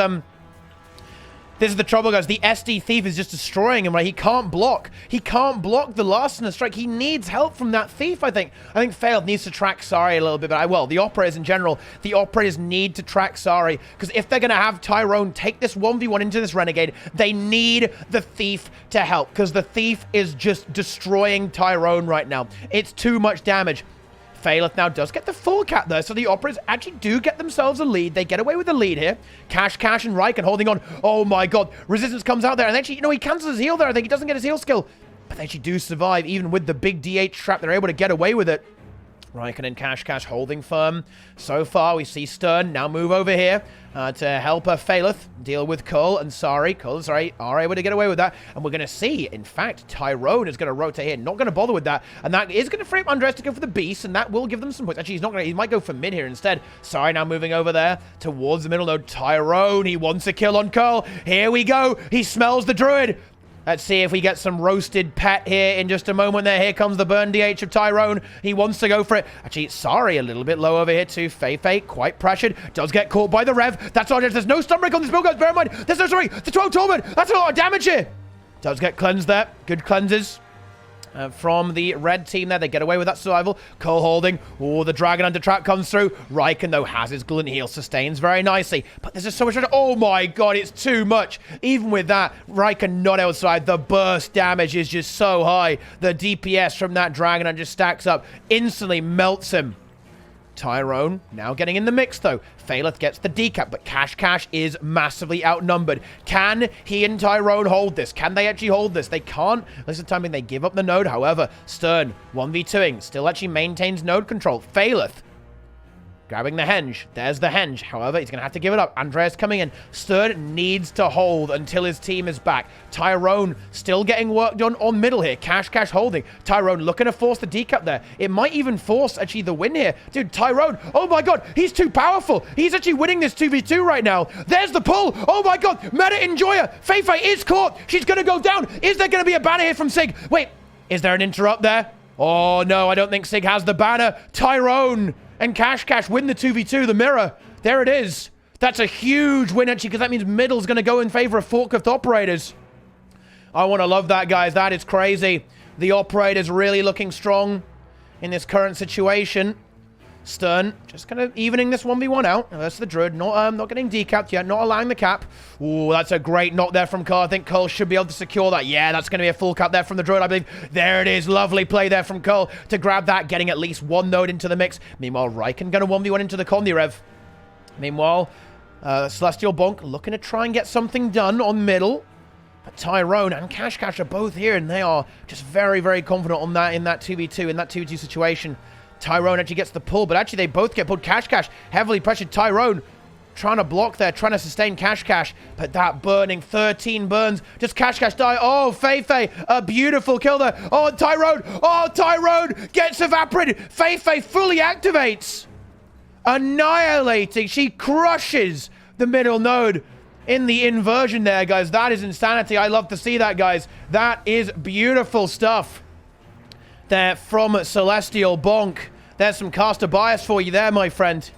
This is the trouble, guys. The SD Thief is just destroying him, right? He can't block. He can't block the last in the strike. He needs help from that Thief, I think. I think Failed needs to track Sari a little bit, but well, the Operators in general, the Operators need to track Sari, because if they're going to have Tyrone take this 1v1 into this Renegade, they need the Thief to help, because the Thief is just destroying Tyrone right now. It's too much damage. Phaleth now does get the full cap there, so the Operators actually do get themselves a lead. They get away with the lead here. Cash, and Riken holding on. Oh my god. Resistance comes out there, and actually, you know, he cancels his heal there. I think he doesn't get his heal skill. But they actually do survive. Even with the big DH trap, they're able to get away with it. Riken and Cash holding firm. So far, we see Stern now move over here to help Phaleth deal with Cole and Sari. Cole and Sari are able to get away with that. And we're going to see, in fact, Tyrone is going to rotate here. Not going to bother with that. And that is going to free up Andres to go for the Beast, and that will give them some points. Actually, he's not going to. He might go for mid here instead. Sari now moving over there towards the middle node. Tyrone, he wants a kill on Cole. Here we go. He smells the Druid. Let's see if we get some roasted pet here in just a moment there. Here comes the burn DH of Tyrone. He wants to go for it. Actually, Sari a little bit low over here too. Fei, quite pressured. Does get caught by the Rev. That's all. There's no stun break on this build, guys. Bear in mind, there's no, sorry, the 12 Torment. That's a lot of damage here. Does get cleansed there. Good cleanses. From the red team there. They get away with that survival. Cole holding. Oh, the Dragon Hunter trap comes through. Riken, though, has his glint heal. Sustains very nicely. But there's just so much... Oh, my God. It's too much. Even with that, Riken not outside. The burst damage is just so high. The DPS from that Dragon Hunter just stacks up. Instantly melts him. Tyrone now getting in the mix, though. Phaleth gets the decap, but Cash is massively outnumbered. Can he and Tyrone hold this? Can they actually hold this? They can't. This is the timing they give up the node. However, Stern 1v2ing still actually maintains node control. Phaleth grabbing the henge. There's the henge. However, he's going to have to give it up. Andreas coming in. Stern needs to hold until his team is back. Tyrone still getting worked on middle here. Cash holding. Tyrone looking to force the decap there. It might even force actually the win here. Dude, Tyrone. Oh my god. He's too powerful. He's actually winning this 2v2 right now. There's the pull. Oh my god. Meta Enjoyer. Fei is caught. She's going to go down. Is there going to be a banner here from Sig? Wait. Is there an interrupt there? Oh no. I don't think Sig has the banner. Tyrone and Cash win the 2v2, the mirror. There it is. That's a huge win, actually, because that means middle's going to go in favor of Forklift Operators. I want to love that, guys. That is crazy. The Operators really looking strong in this current situation. Stern just kind of evening this 1v1 out. That's the Druid. Not getting decapped yet. Not allowing the cap. Ooh, that's a great knock there from Cole. I think Cole should be able to secure that. Yeah, that's going to be a full cap there from the Druid, I believe. There it is. Lovely play there from Cole to grab that, getting at least one node into the mix. Meanwhile, Riken going to 1v1 into the Condi Rev. Meanwhile, Celestial Bonk looking to try and get something done on middle. But Tyrone and Cash are both here, and they are just very confident on that in that 2v2, in that 2v2 situation. Tyrone actually gets the pull, but actually they both get pulled. Cash, heavily pressured. Tyrone trying to block there, trying to sustain Cash. But that burning 13 burns. Does Cash die? Oh, Fei, a beautiful kill there. Oh, Tyrone gets evaporated. Fei fully activates. Annihilating. She crushes the middle node in the inversion there, guys. That is insanity. I love to see that, guys. That is beautiful stuff there from Celestial Bonk. There's some caster bias for you there, my friend.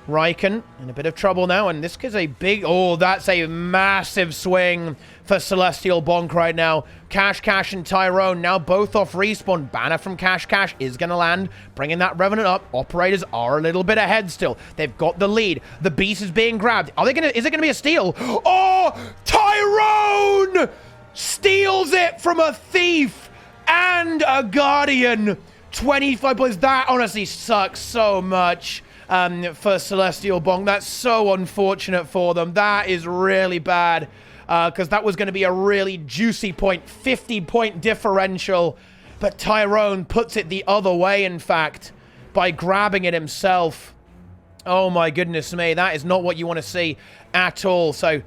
Riken in a bit of trouble now, and this is a big... Oh, that's a massive swing for Celestial Bonk right now. Cash and Tyrone now both off respawn. Banner from Cash is going to land, bringing that Revenant up. Operators are a little bit ahead still. They've got the lead. The Beast is being grabbed. Is it going to be a steal? Oh, Tyrone steals it from a Thief and a Guardian. 25 points. That honestly sucks so much for Celestial Bonk. That's so unfortunate for them. That is really bad because that was going to be a really juicy point. 50-point differential. But Tyrone puts it the other way, in fact, by grabbing it himself. Oh my goodness me, that is not what you want to see at all. So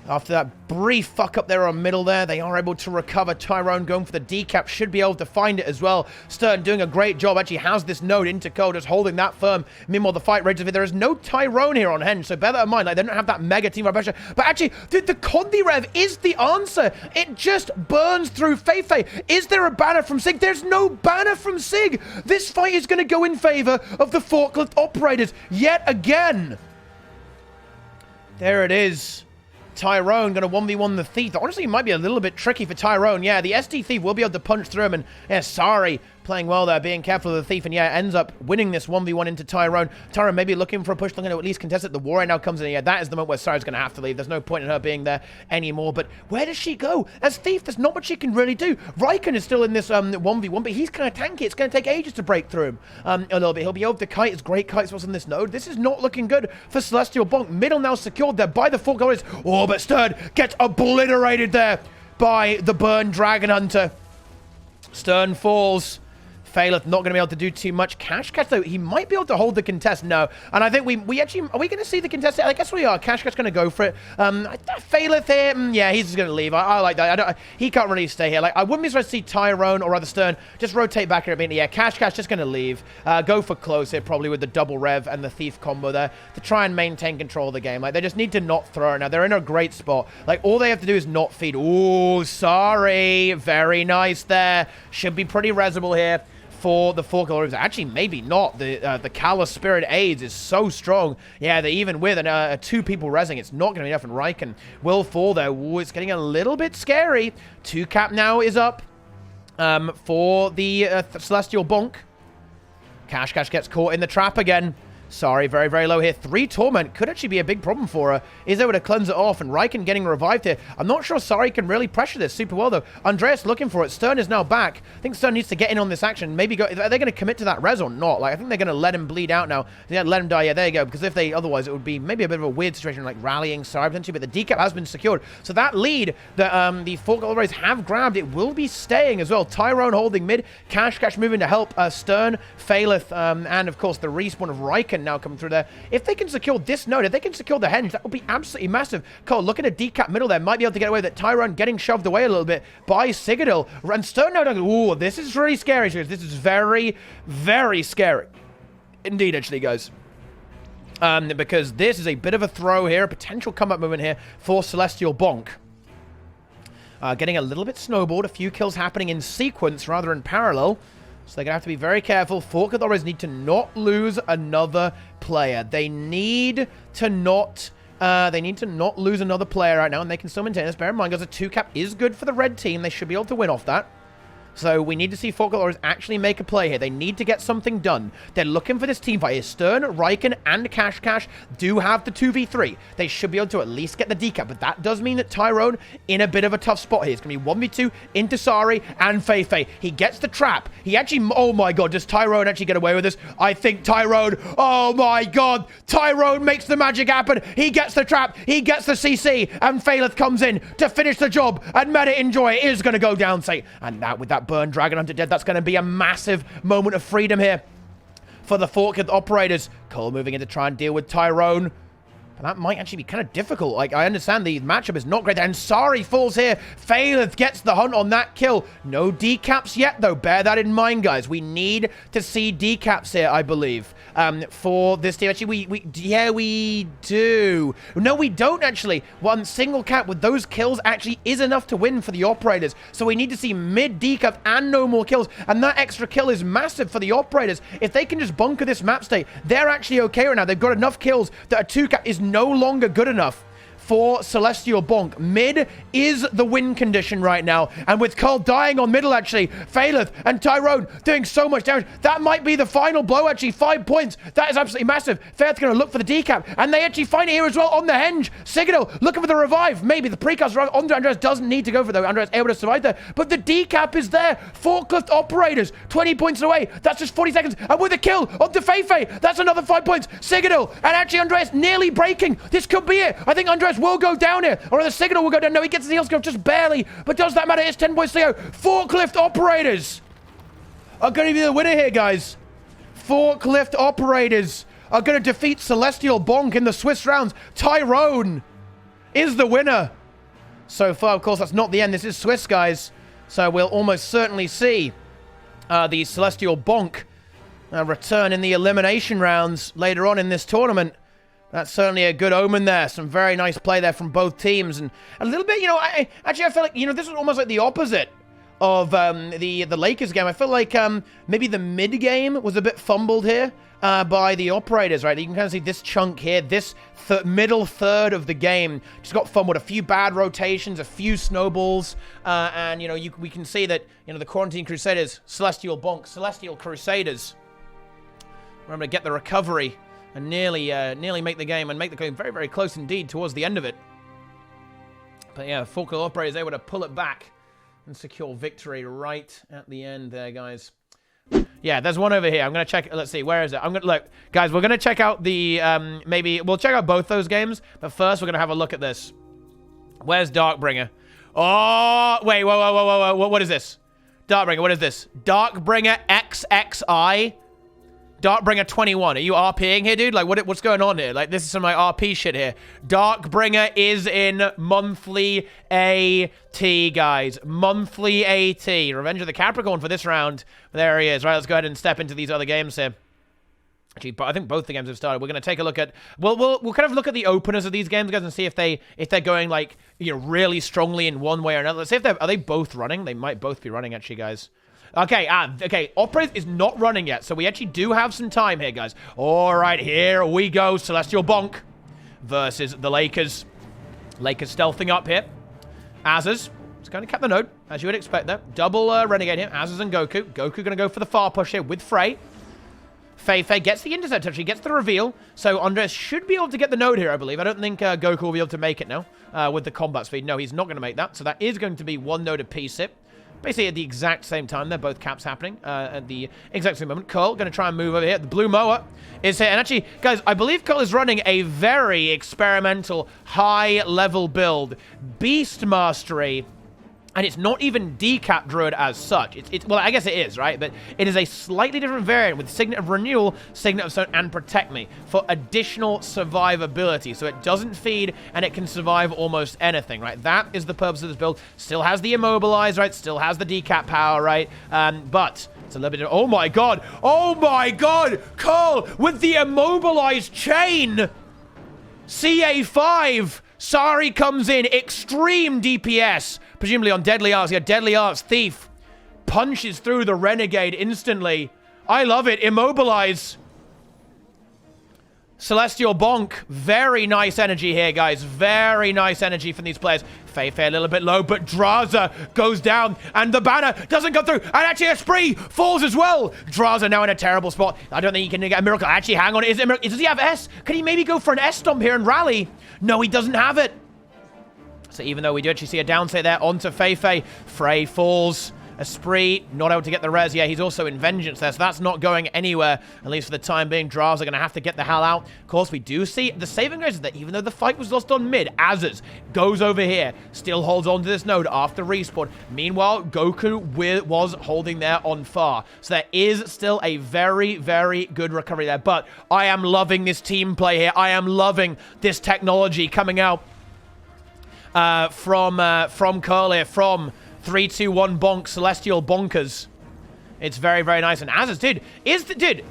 after that brief fuck up there on middle there, they are able to recover. Tyrone going for the decap, should be able to find it as well. Stern doing a great job, actually has this node into Cole, just holding that firm. Meanwhile, the fight rages. There is no Tyrone here on Henge, so bear that in mind. Like, they don't have that mega team pressure. But actually, the Condi Rev is the answer. It just burns through Feifei. Is there a banner from Sig? There's no banner from Sig. This fight is going to go in favor of the forklift operators yet again. There it is. Tyrone going to 1v1 the Thief. Honestly, it might be a little bit tricky for Tyrone. Yeah, the SD Thief will be able to punch through him. And yeah, sorry, playing well there, being careful of the Thief. And yeah, ends up winning this 1v1 into Tyrone. Tyrone maybe looking for a push, looking to at least contest it. The Warrior now comes in. Yeah, that is the moment where Sari's going to have to leave. There's no point in her being there anymore. But where does she go? As Thief, there's not much she can really do. Raikkonen is still in this 1v1, but he's kind of tanky. It's going to take ages to break through him a little bit. He'll be able to kite. It's great kites was on this node. This is not looking good for Celestial Bonk. Middle now secured there by the four goals. Oh, but Stern gets obliterated there by the Burn Dragon Hunter. Stern falls. Faileth not going to be able to do too much. Cash though, he might be able to hold the contest. No. And I think we actually, are we going to see the contest? I guess we are. Cash going to go for it. Faileth here, yeah, he's just going to leave. I like that. He can't really stay here. Like, I wouldn't be surprised to see Tyrone or rather Stern just rotate back here a bit. Yeah, Cash just going to leave. Go for close here, probably with the double rev and the Thief combo there to try and maintain control of the game. Like, they just need to not throw it now. They're in a great spot. Like, all they have to do is not feed. Ooh, sorry. Very nice there. Should be pretty resable here for the four colors. Actually, maybe not. The Callous Spirit AIDS is so strong. Yeah, they even with two people rezzing, it's not going to be enough, and Raikkonen will fall there. Ooh, it's getting a little bit scary. 2 cap now is up for the Celestial Bonk. Cash gets caught in the trap again. Sorry, very, very low here. 3 Torment could actually be a big problem for her. Is able to cleanse it off, and Raikkonen getting revived here. I'm not sure Sari can really pressure this super well, though. Andreas looking for it. Stern is now back. I think Stern needs to get in on this action. Maybe go... Are they going to commit to that res or not? Like, I think they're going to let him bleed out now. Yeah, let him die. Yeah, there you go. Because if they... Otherwise, it would be maybe a bit of a weird situation, like rallying Sari potentially, but the decap has been secured. So that lead that the four gold rays have grabbed, it will be staying as well. Tyrone holding mid. Cash moving to help Stern, Faileth, and of course the respawn of Raikkonen now coming through there. If they can secure this node, if they can secure the Henge, that would be absolutely massive. Cole, looking at decap middle there, might be able to get away with it. Tyrone getting shoved away a little bit by Citadel. And Stern now, ooh, this is really scary. This is very, very scary. Indeed, actually, guys. Because this is a bit of a throw here, a potential comeback movement here for Celestial Bonk. Getting a little bit snowballed, a few kills happening in sequence rather than parallel. So they're going to have to be very careful. Fork Authorities need to not lose another player. They need to not lose another player right now, and they can still maintain this. Bear in mind, guys, a 2 cap is good for the red team. They should be able to win off that. So we need to see Fork Authorities actually make a play here. They need to get something done. They're looking for this team fight here. Stern, Raikkonen, and Cash do have the 2v3. They should be able to at least get the decap, but that does mean that Tyrone in a bit of a tough spot here. It's going to be 1v2 into Sari and Feifei. He gets the trap. He actually... Oh my god, does Tyrone actually get away with this? I think Tyrone... Oh my god! Tyrone makes the magic happen. He gets the trap. He gets the CC, and Faileth comes in to finish the job, and Meta Enjoy is going to go down, say. And that with that Burn Dragon Hunter dead, that's going to be a massive moment of freedom here for the Forked operators. Cole moving in to try and deal with Tyrone. And that might actually be kind of difficult. Like, I understand the matchup is not great there. And Sari falls here. Faileth gets the hunt on that kill. No decaps yet, though. Bear that in mind, guys. We need to see decaps here, I believe, for this team. Actually, we do. No, we don't, actually. One single cap with those kills actually is enough to win for the operators. So we need to see mid decaps and no more kills. And that extra kill is massive for the operators. If they can just bunker this map state, they're actually okay right now. They've got enough kills that a 2 cap is no longer good enough for Celestial Bonk. Mid is the win condition right now. And with Cole dying on middle, actually, Faileth and Tyrone doing so much damage. That might be the final blow, actually. 5 points. That is absolutely massive. Faileth's going to look for the decap. And they actually find it here as well on the Henge. Citadel looking for the revive. Maybe the precast revive. Andreas doesn't need to go for it, though. Andreas able to survive there. But the decap is there. Forklift operators, 20 points away. That's just 40 seconds. And with a kill onto Feifei, that's another 5 points. Citadel and actually Andreas nearly breaking. This could be it. I think Andreas will go down here, or the Signal will go down. No, he gets the heal scope just barely, but does that matter? It's 10 points to go. Forklift operators are going to be the winner here, guys. Forklift operators are going to defeat Celestial Bonk in the Swiss rounds. Tyrone is the winner. So far, of course, that's not the end. This is Swiss, guys. So we'll almost certainly see the Celestial Bonk return in the elimination rounds later on in this tournament. That's certainly a good omen there. Some very nice play there from both teams. And a little bit, I feel like, this was almost like the opposite of the Lakers game. I feel like maybe the mid-game was a bit fumbled here by the operators, right? You can kind of see this chunk here, this middle third of the game just got fumbled. A few bad rotations, a few snowballs, and, we can see that, the Quarantine Crusaders, Celestial Bonk, Celestial Crusaders were able to get the recovery and nearly make the game and make the game very, very close indeed towards the end of it. But yeah, Falkland Operators able to pull it back and secure victory right at the end there, guys. Yeah, there's one over here. I'm going to check. Let's see. Where is it? Look, guys, we're going to check out the, maybe, we'll check out both those games. But first, we're going to have a look at this. Where's Darkbringer? Oh, wait, whoa. What is this? Darkbringer, what is this? Darkbringer XXI? Darkbringer 21. Are you RPing here, dude? Like, what's going on here? Like, this is some like RP shit here. Darkbringer is in monthly AT, guys. Monthly AT. Revenge of the Capricorn for this round. There he is. Right, let's go ahead and step into these other games here. Actually, I think both the games have started. We're going to take a look at... We'll kind of look at the openers of these games, guys, and see if they're going, like, really strongly in one way or another. Let's see if are they both running? They might both be running, actually, guys. Okay, Operators is not running yet, so we actually do have some time here, guys. All right, here we go. Celestial Bonk versus the Lakers. Lakers stealthing up here. Azers, it's going to cap the node, as you would expect there. Double Renegade here. Azers and Goku. Goku going to go for the far push here with Frey. Fei gets the intercept, actually, gets the reveal. So Andres should be able to get the node here, I believe. I don't think Goku will be able to make it now with the combat speed. No, he's not going to make that. So that is going to be one node apiece here. Basically at the exact same time, they're both caps happening at the exact same moment. Curl going to try and move over here. The Blue Mower is here. And actually, guys, I believe Curl is running a very experimental, high-level build. Beast Mastery. And it's not even Decap Druid as such. Well, I guess it is, right? But it is a slightly different variant with Signet of Renewal, Signet of Stone, and Protect Me for additional survivability. So it doesn't feed, and it can survive almost anything, right? That is the purpose of this build. Still has the Immobilize, right? Still has the Decap power, right? But it's a little bit... Oh, my God! Oh, my God! Curl with the Immobilized Chain! CA5! Sari comes in, extreme DPS, presumably on Deadly Arts. Yeah, Deadly Arts, Thief, punches through the Renegade instantly. I love it. Immobilize. Celestial Bonk. Very nice energy here, guys. Very nice energy from these players. Fei a little bit low, but Draza goes down, and the banner doesn't go through. And actually, Esprit falls as well. Draza now in a terrible spot. I don't think he can get a miracle. Actually, hang on. Does he have S? Can he maybe go for an S stomp here and rally? No, he doesn't have it. So even though we do actually see a downstate there onto Fei, Frey falls. Esprit, not able to get the res. Yeah, he's also in Vengeance there, so that's not going anywhere, at least for the time being. Draws are going to have to get the hell out. Of course, we do see the saving grace is that even though the fight was lost on mid, Azers goes over here, still holds on to this node after respawn. Meanwhile, Goku was holding there on far. So there is still a very, very good recovery there. But I am loving this team play here. I am loving this technology coming out from Curl here, from 3-2-1 Bonk, Celestial Bonkers. It's very, very nice. And Azers, dude,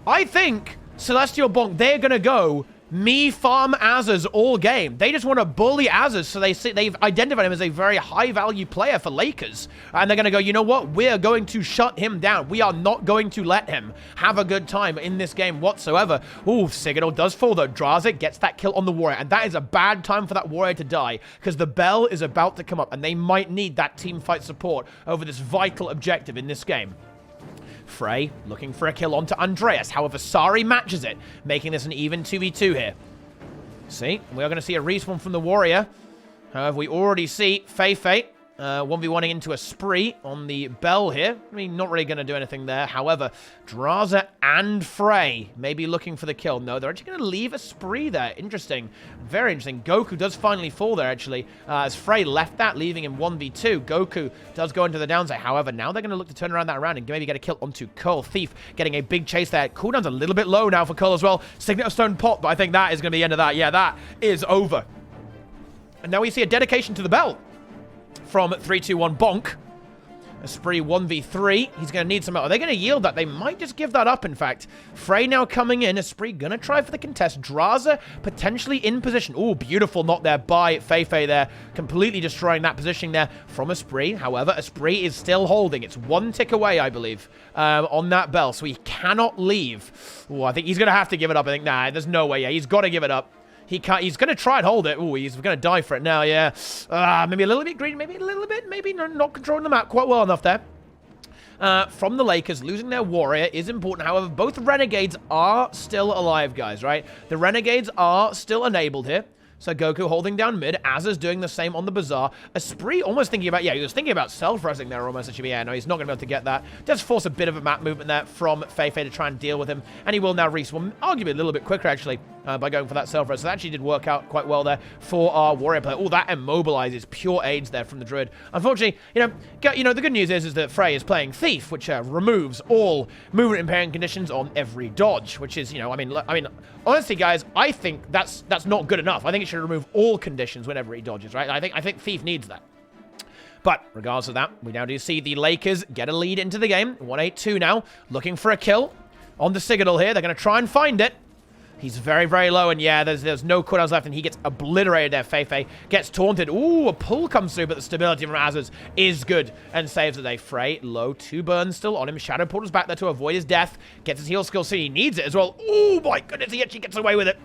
I think Celestial Bonk, they're going to go me farm Azers all game. They just want to bully Azers, so they've identified him as a very high-value player for Lakers. And they're going to go, you know what? We're going to shut him down. We are not going to let him have a good time in this game whatsoever. Ooh, Signal does fall, though. Drazik gets that kill on the Warrior, and that is a bad time for that Warrior to die, because the bell is about to come up, and they might need that team fight support over this vital objective in this game. Frey looking for a kill onto Andreas. However, Sari matches it, making this an even 2v2 here. See, we are going to see a respawn from the Warrior. However, we already see Fei 1v1ing into a spree on the Bell here. I mean, not really going to do anything there. However, Draza and Frey may be looking for the kill. No, they're actually going to leave a spree there. Interesting. Very interesting. Goku does finally fall there, actually, as Frey left that, leaving him 1v2. Goku does go into the downside. However, now they're going to look to turn around that round and maybe get a kill onto Cole. Thief getting a big chase there. Cooldown's a little bit low now for Cole as well. Signet of Stone Pot, but I think that is going to be the end of that. Yeah, that is over. And now we see a dedication to the Bell from 3-2-1 Bonk. A spree 1v3. He's going to need some... Are they going to yield that? They might just give that up, in fact. Frey now coming in. A spree going to try for the contest. Draza potentially in position. Oh, beautiful knock there by Feifei there. Completely destroying that positioning there from a spree. However, a spree is still holding. It's one tick away, I believe, on that Bell. So he cannot leave. Oh, I think he's going to have to give it up. I think, nah, there's no way. Yeah, he's got to give it up. He can't. He's going to try and hold it. Oh, he's going to die for it now, yeah. Maybe a little bit green, maybe a little bit, maybe not controlling the map quite well enough there. From the Lakers, losing their warrior is important. However, both Renegades are still alive, guys, right? The Renegades are still enabled here. So Goku holding down mid. Azza's doing the same on the Bazaar. A spree almost thinking about... Yeah, he was thinking about self-resing there almost. Actually, yeah, no, he's not going to be able to get that. Does force a bit of a map movement there from Feifei to try and deal with him. And he will now respawn, arguably a little bit quicker, actually, by going for that self-res. So that actually did work out quite well there for our warrior player. Oh, that immobilizes pure aids there from the Druid. Unfortunately, you know, the good news is that Frey is playing Thief, which removes all movement impairing conditions on every dodge, which is, you know, I mean, honestly, guys, I think that's not good enough. I think it should remove all conditions whenever he dodges, right? I think Thief needs that. But regardless of that, we now do see the Lakers get a lead into the game. 1-8-2 now, looking for a kill on the Citadel here. They're going to try and find it. He's very, very low, and yeah, there's no cooldowns left, and he gets obliterated there. Feifei gets taunted. Ooh, a pull comes through, but the stability from Azaz is good and saves the day. Frey, low, 2 burns still on him. Shadow portals back there to avoid his death. Gets his heal skill, so he needs it as well. Oh my goodness, he actually gets away with it.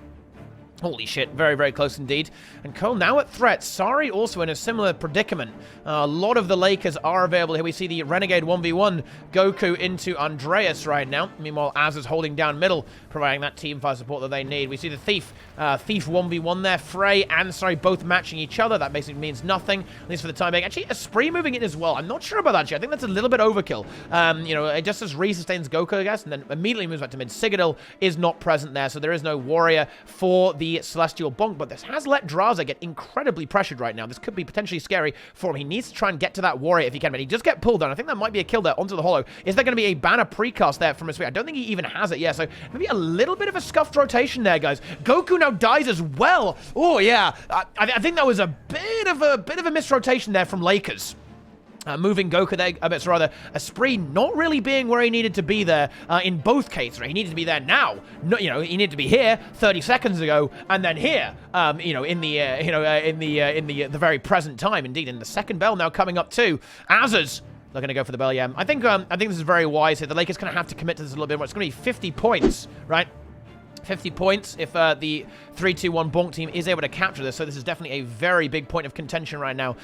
Holy shit, very, very close indeed. And Cole now at threat. Sari also in a similar predicament. A lot of the Lakers are available here. We see the Renegade 1v1 Goku into Andreas right now. Meanwhile, Az is holding down middle, providing that teamfight support that they need. We see the Thief 1v1 there. Frey and Sari both matching each other. That basically means nothing, at least for the time being. Actually, a spree moving in as well. I'm not sure about that, actually. I think that's a little bit overkill. You know, it just as re-sustains Goku, I guess, and then immediately moves back to mid. Citadel is not present there, so there is no warrior for the Celestial Bonk, but this has let Draza get incredibly pressured right now. This could be potentially scary for him. He needs to try and get to that warrior if he can, but he does get pulled down. I think that might be a kill there onto the Hollow. Is there going to be a banner precast there from his way? I don't think he even has it yet, so maybe a little bit of a scuffed rotation there, guys. Goku now dies as well. Oh, yeah. I think that was a bit of a misrotation there from Lakers. Moving Goku there, rather, a spree not really being where he needed to be there in both cases. Right? He needed to be there now. No, you know, he needed to be here 30 seconds ago, and then here, you know, in the very present time. Indeed, in the second bell now coming up too. Azaz. They're going to go for the bell, yeah. I think this is very wise here. The Lakers going to have to commit to this a little bit more. It's going to be 50 points, right? 50 points if the 3-2-1 Bonk team is able to capture this. So this is definitely a very big point of contention right now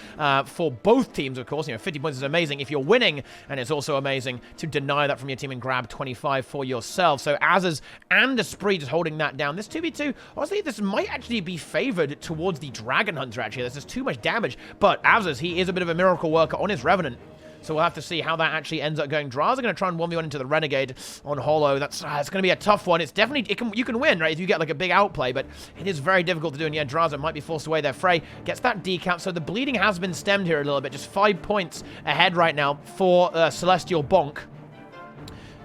for both teams, of course. You know, 50 points is amazing if you're winning, and it's also amazing to deny that from your team and grab 25 for yourself. So Azaz and Esprit just holding that down. This 2v2, honestly, this might actually be favored towards the Dragon Hunter, actually. This is too much damage, but Azaz, he is a bit of a miracle worker on his Revenant. So we'll have to see how that actually ends up going. Draza are going to try and 1v1 into the Renegade on Hollow. That's it's going to be a tough one. It's definitely... you can win, right, if you get, like, a big outplay, but it is very difficult to do. And, yeah, Draza might be forced away there. Frey gets that decap. So the bleeding has been stemmed here a little bit. Just 5 points ahead right now for Celestial Bonk.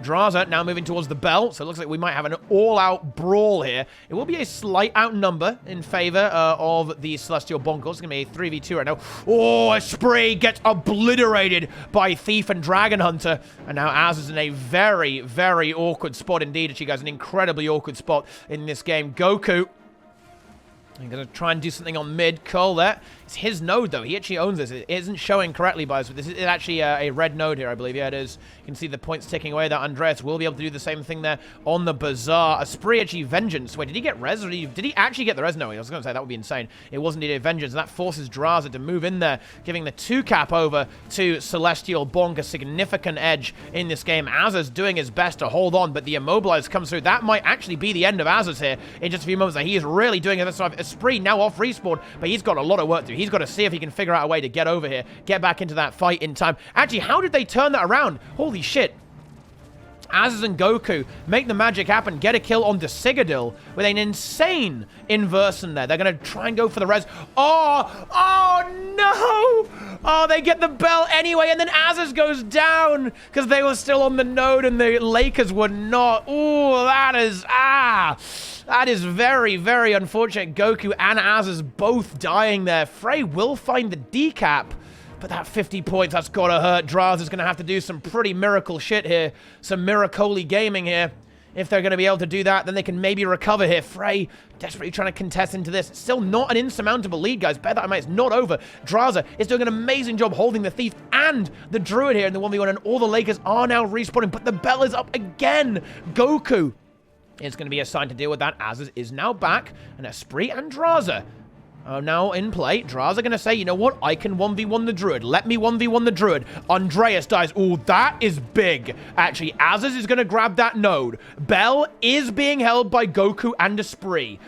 Draza now moving towards the bell, so it looks like we might have an all-out brawl here. It will be a slight outnumber in favor of the Celestial Bonkers. It's going to be a 3v2 right now. Oh, Esprit gets obliterated by Thief and Dragon Hunter. And now Az is in a very, very awkward spot indeed. Actually, guys, an incredibly awkward spot in this game. Goku... I'm going to try and do something on mid. Cole there. It's his node, though. He actually owns this. It isn't showing correctly, guys, but this is actually a red node here, I believe. Yeah, it is. You can see the points ticking away. That Andreas will be able to do the same thing there on the Bazaar. Esprit actually Vengeance. Wait, did he get res? Or did he actually get the res? No, I was going to say that would be insane. It was indeed a Vengeance, and that forces Draza to move in there, giving the 2-cap over to Celestial Bonk, a significant edge in this game. Azaz doing his best to hold on, but the Immobilize comes through. That might actually be the end of Azaz here in just a few moments. He is really doing it. Esprit now off respawn, but he's got a lot of work to do. He's got to see if he can figure out a way to get over here, get back into that fight in time. Actually, how did they turn that around? Holy shit. Aziz and Goku make the magic happen, get a kill on the Cicadil with an insane inversion there. They're going to try and go for the res. Oh no! Oh, they get the bell anyway, and then Aziz goes down because they were still on the node and the Lakers were not. Ooh, that is very, very unfortunate. Goku and Aziz both dying there. Frey will find the decap. But that 50 points, that's got to hurt. Draz is going to have to do some pretty miracle shit here. Some miracoli gaming here. If they're going to be able to do that, then they can maybe recover here. Frey desperately trying to contest into this. Still not an insurmountable lead, guys. Bear that in mind. It's not over. Draza is doing an amazing job holding the Thief and the Druid here in the 1v1. And all the Lakers are now respawning. But the bell is up again. Goku is going to be assigned to deal with that. Aziz is now back. And Esprit and Draza now in play. Draz are going to say, you know what? I can 1v1 the Druid. Let me 1v1 the Druid. Andreas dies. Oh, that is big. Actually, Aziz is going to grab that node. Bell is being held by Goku and Esprit.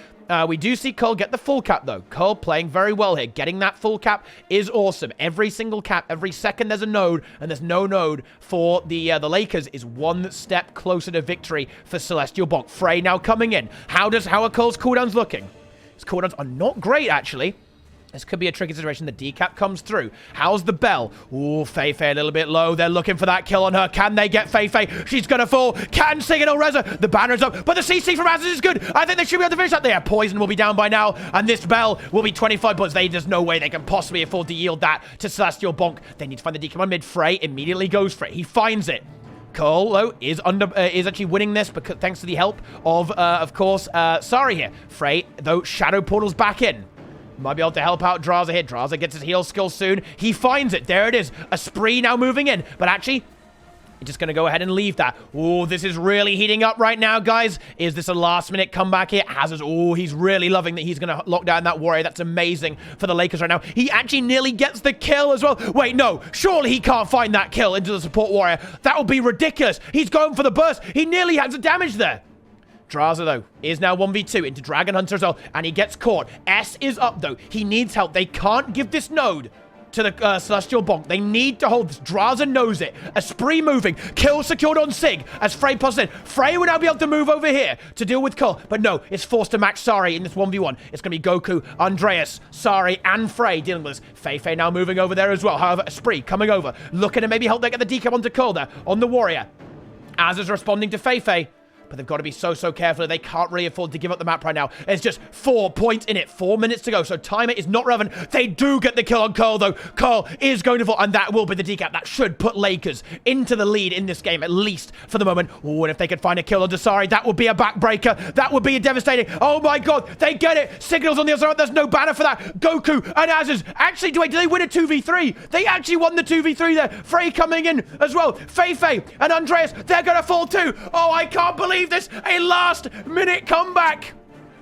We do see Cole get the full cap, though. Cole playing very well here. Getting that full cap is awesome. Every single cap, every second there's a node, and there's no node for the Lakers is one step closer to victory for Celestial Bonk. Frey now coming in. How are Cole's cooldowns looking? His cooldowns are not great, actually. This could be a tricky situation. The decap comes through. How's the bell? Ooh, Feifei a little bit low. They're looking for that kill on her. Can they get Feifei? She's going to fall. Can Signal Reza? The banner's up. But the CC from Aziz is good. I think they should be able to finish that there. Poison will be down by now. And this bell will be 25 points. There's no way they can possibly afford to yield that to Celestial Bonk. They need to find the decap on mid. Frey immediately goes for it. He finds it. Cole, though, is actually winning this because thanks to the help of course, Sari here. Frey, though, Shadow Portal's back in. Might be able to help out Draza here. Draza gets his heal skill soon. He finds it. There it is. Esprit now moving in. But actually, he's just going to go ahead and leave that. Oh, this is really heating up right now, guys. Is this a last-minute comeback here? Hazard, oh, he's really loving that he's going to lock down that warrior. That's amazing for the Lakers right now. He actually nearly gets the kill as well. Wait, no. Surely he can't find that kill into the support warrior. That would be ridiculous. He's going for the burst. He nearly has the damage there. Draza, though, is now 1v2 into Dragon Hunter as well, and he gets caught. S is up, though. He needs help. They can't give this node to the Celestial Bonk. They need to hold this. Draza knows it. Esprit moving. Kill secured on Sig as Frey passes in. Frey will now be able to move over here to deal with Cole. But no, it's forced to match Sari in this 1v1. It's going to be Goku, Andreas, Sari, and Frey dealing with this. Feifei now moving over there as well. However, Esprit coming over. Looking to maybe help them get the decap onto Cole there on the warrior. Az is responding to Feifei. But they've got to be so careful. They can't really afford to give up the map right now. It's just 4 points in it. 4 minutes to go. So timer is not relevant. They do get the kill on Cole, though. Cole is going to fall. And that will be the decap. That should put Lakers into the lead in this game, at least for the moment. Oh, and if they could find a kill on Dasari, that would be a backbreaker. That would be a devastating. Oh, my God. They get it. Signals on the other side. There's no banner for that. Goku and Aziz. Actually, do they win a 2v3? They actually won the 2v3 there. Frey coming in as well. Feifei and Andreas. They're going to fall too. Oh, I can't believe this. A last-minute comeback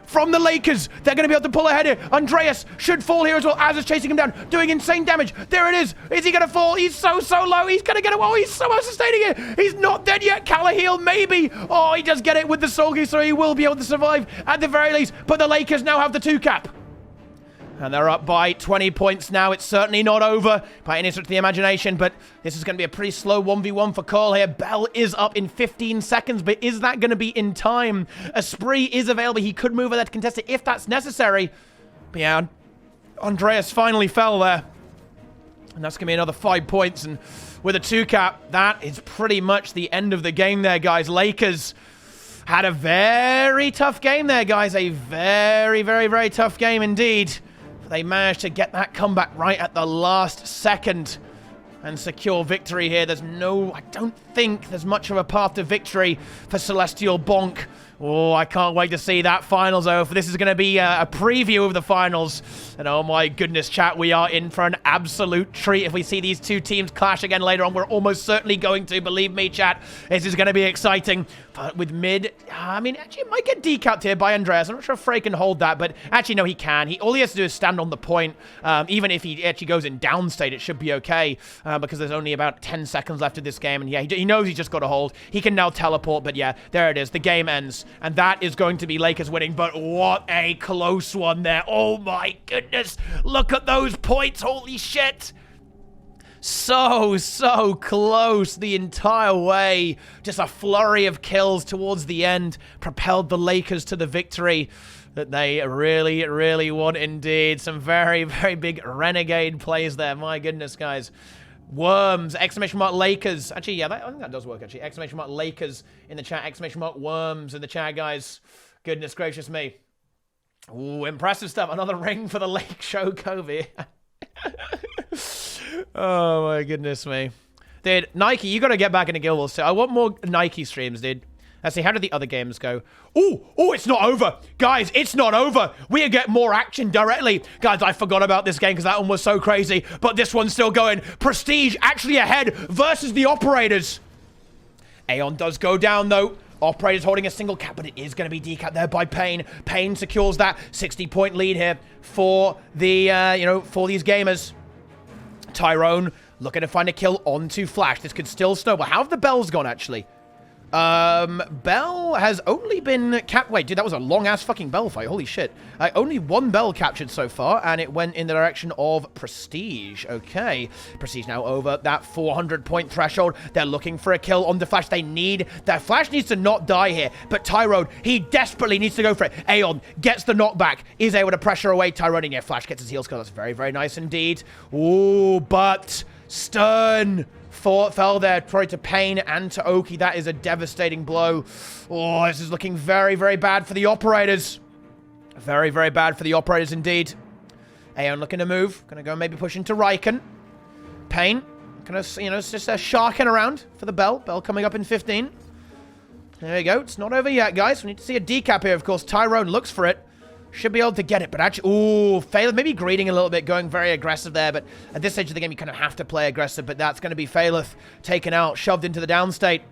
from the Lakers. They're going to be able to pull ahead here. Andreas should fall here as well. Az is chasing him down, doing insane damage. There it is. Is he going to fall? He's so low. He's going to get it. Oh, he's somehow sustaining it. He's not dead yet. Calaheel, maybe. Oh, he does get it with the Solgi, so he will be able to survive at the very least. But the Lakers now have the 2 cap. And they're up by 20 points now. It's certainly not over by any stretch of the imagination, but this is going to be a pretty slow 1v1 for Cole here. Bell is up in 15 seconds, but is that going to be in time? Esprit is available. He could move over there to contest it if that's necessary. But yeah, Andreas finally fell there. And that's going to be another 5 points. And with a 2 cap, that is pretty much the end of the game there, guys. Lakers had a very tough game there, guys. A very, very, very tough game indeed. They managed to get that comeback right at the last second and secure victory here. I don't think there's much of a path to victory for Celestial Bonk. Oh, I can't wait to see that finals over. This is going to be a preview of the finals. And oh my goodness, chat, we are in for an absolute treat if we see these 2 teams clash again later on. We're almost certainly going to, believe me, chat. This is going to be exciting. But with mid, I mean, actually, it might get decapped here by Andreas. I'm not sure if Frey can hold that, but actually, no, he can. All he has to do is stand on the point. Even if he actually goes in downstate, it should be okay because there's only about 10 seconds left of this game. And yeah, he knows he's just got to hold. He can now teleport, but yeah, there it is. The game ends Lakers. And that is going to be Lakers winning. But what a close one there. Oh my goodness. Look at those points. Holy shit. So close the entire way. Just a flurry of kills towards the end propelled the Lakers to the victory that they really want indeed. Some very big renegade plays there. My goodness, guys. Worms, exclamation mark Lakers. Actually, yeah, I think that does work, actually. Exclamation mark Lakers in the chat. Exclamation mark Worms in the chat, guys. Goodness gracious me. Ooh, impressive stuff. Another ring for the Lake Show Kobe. Oh my goodness me. Dude, Nike, you gotta get back into Guild Wars too. I want more Nike streams, dude. Let's see, how did the other games go? Oh, it's not over. Guys, it's not over. We get more action directly. Guys, I forgot about this game because that one was so crazy. But this one's still going. Prestige actually ahead versus the Operators. Aeon does go down, though. Operators holding a single cap, but it is going to be decapped there by Pain. Pain secures that 60-point lead here for the, for these gamers. Tyrone looking to find a kill onto Flash. This could still snowball. How have the bells gone, actually? Bell has only been wait, dude, that was a long-ass fucking bell fight. Holy shit. Only one bell captured so far, and it went in the direction of Prestige. Okay. Prestige now over that 400-point threshold. They're looking for a kill on the Flash. That Flash needs to not die here, but Tyrone, he desperately needs to go for it. Aeon gets the knockback, is able to pressure away Tyrone, and yeah, Flash gets his heal skill. That's very nice indeed. Ooh, but Stern fell there, probably to Pain and to Oki. That is a devastating blow. Oh, this is looking very bad for the Operators. Very bad for the Operators indeed. Aeon looking to move. Gonna go maybe push into Riken. Pain. Gonna, it's just sharking around for the bell. Bell coming up in 15. There you go. It's not over yet, guys. We need to see a decap here, of course. Tyrone looks for it. Should be able to get it, but actually, ooh, Phaleth maybe greeting a little bit, going very aggressive there, but at this stage of the game, you kind of have to play aggressive, but that's going to be Phaleth taken out, shoved into the downstate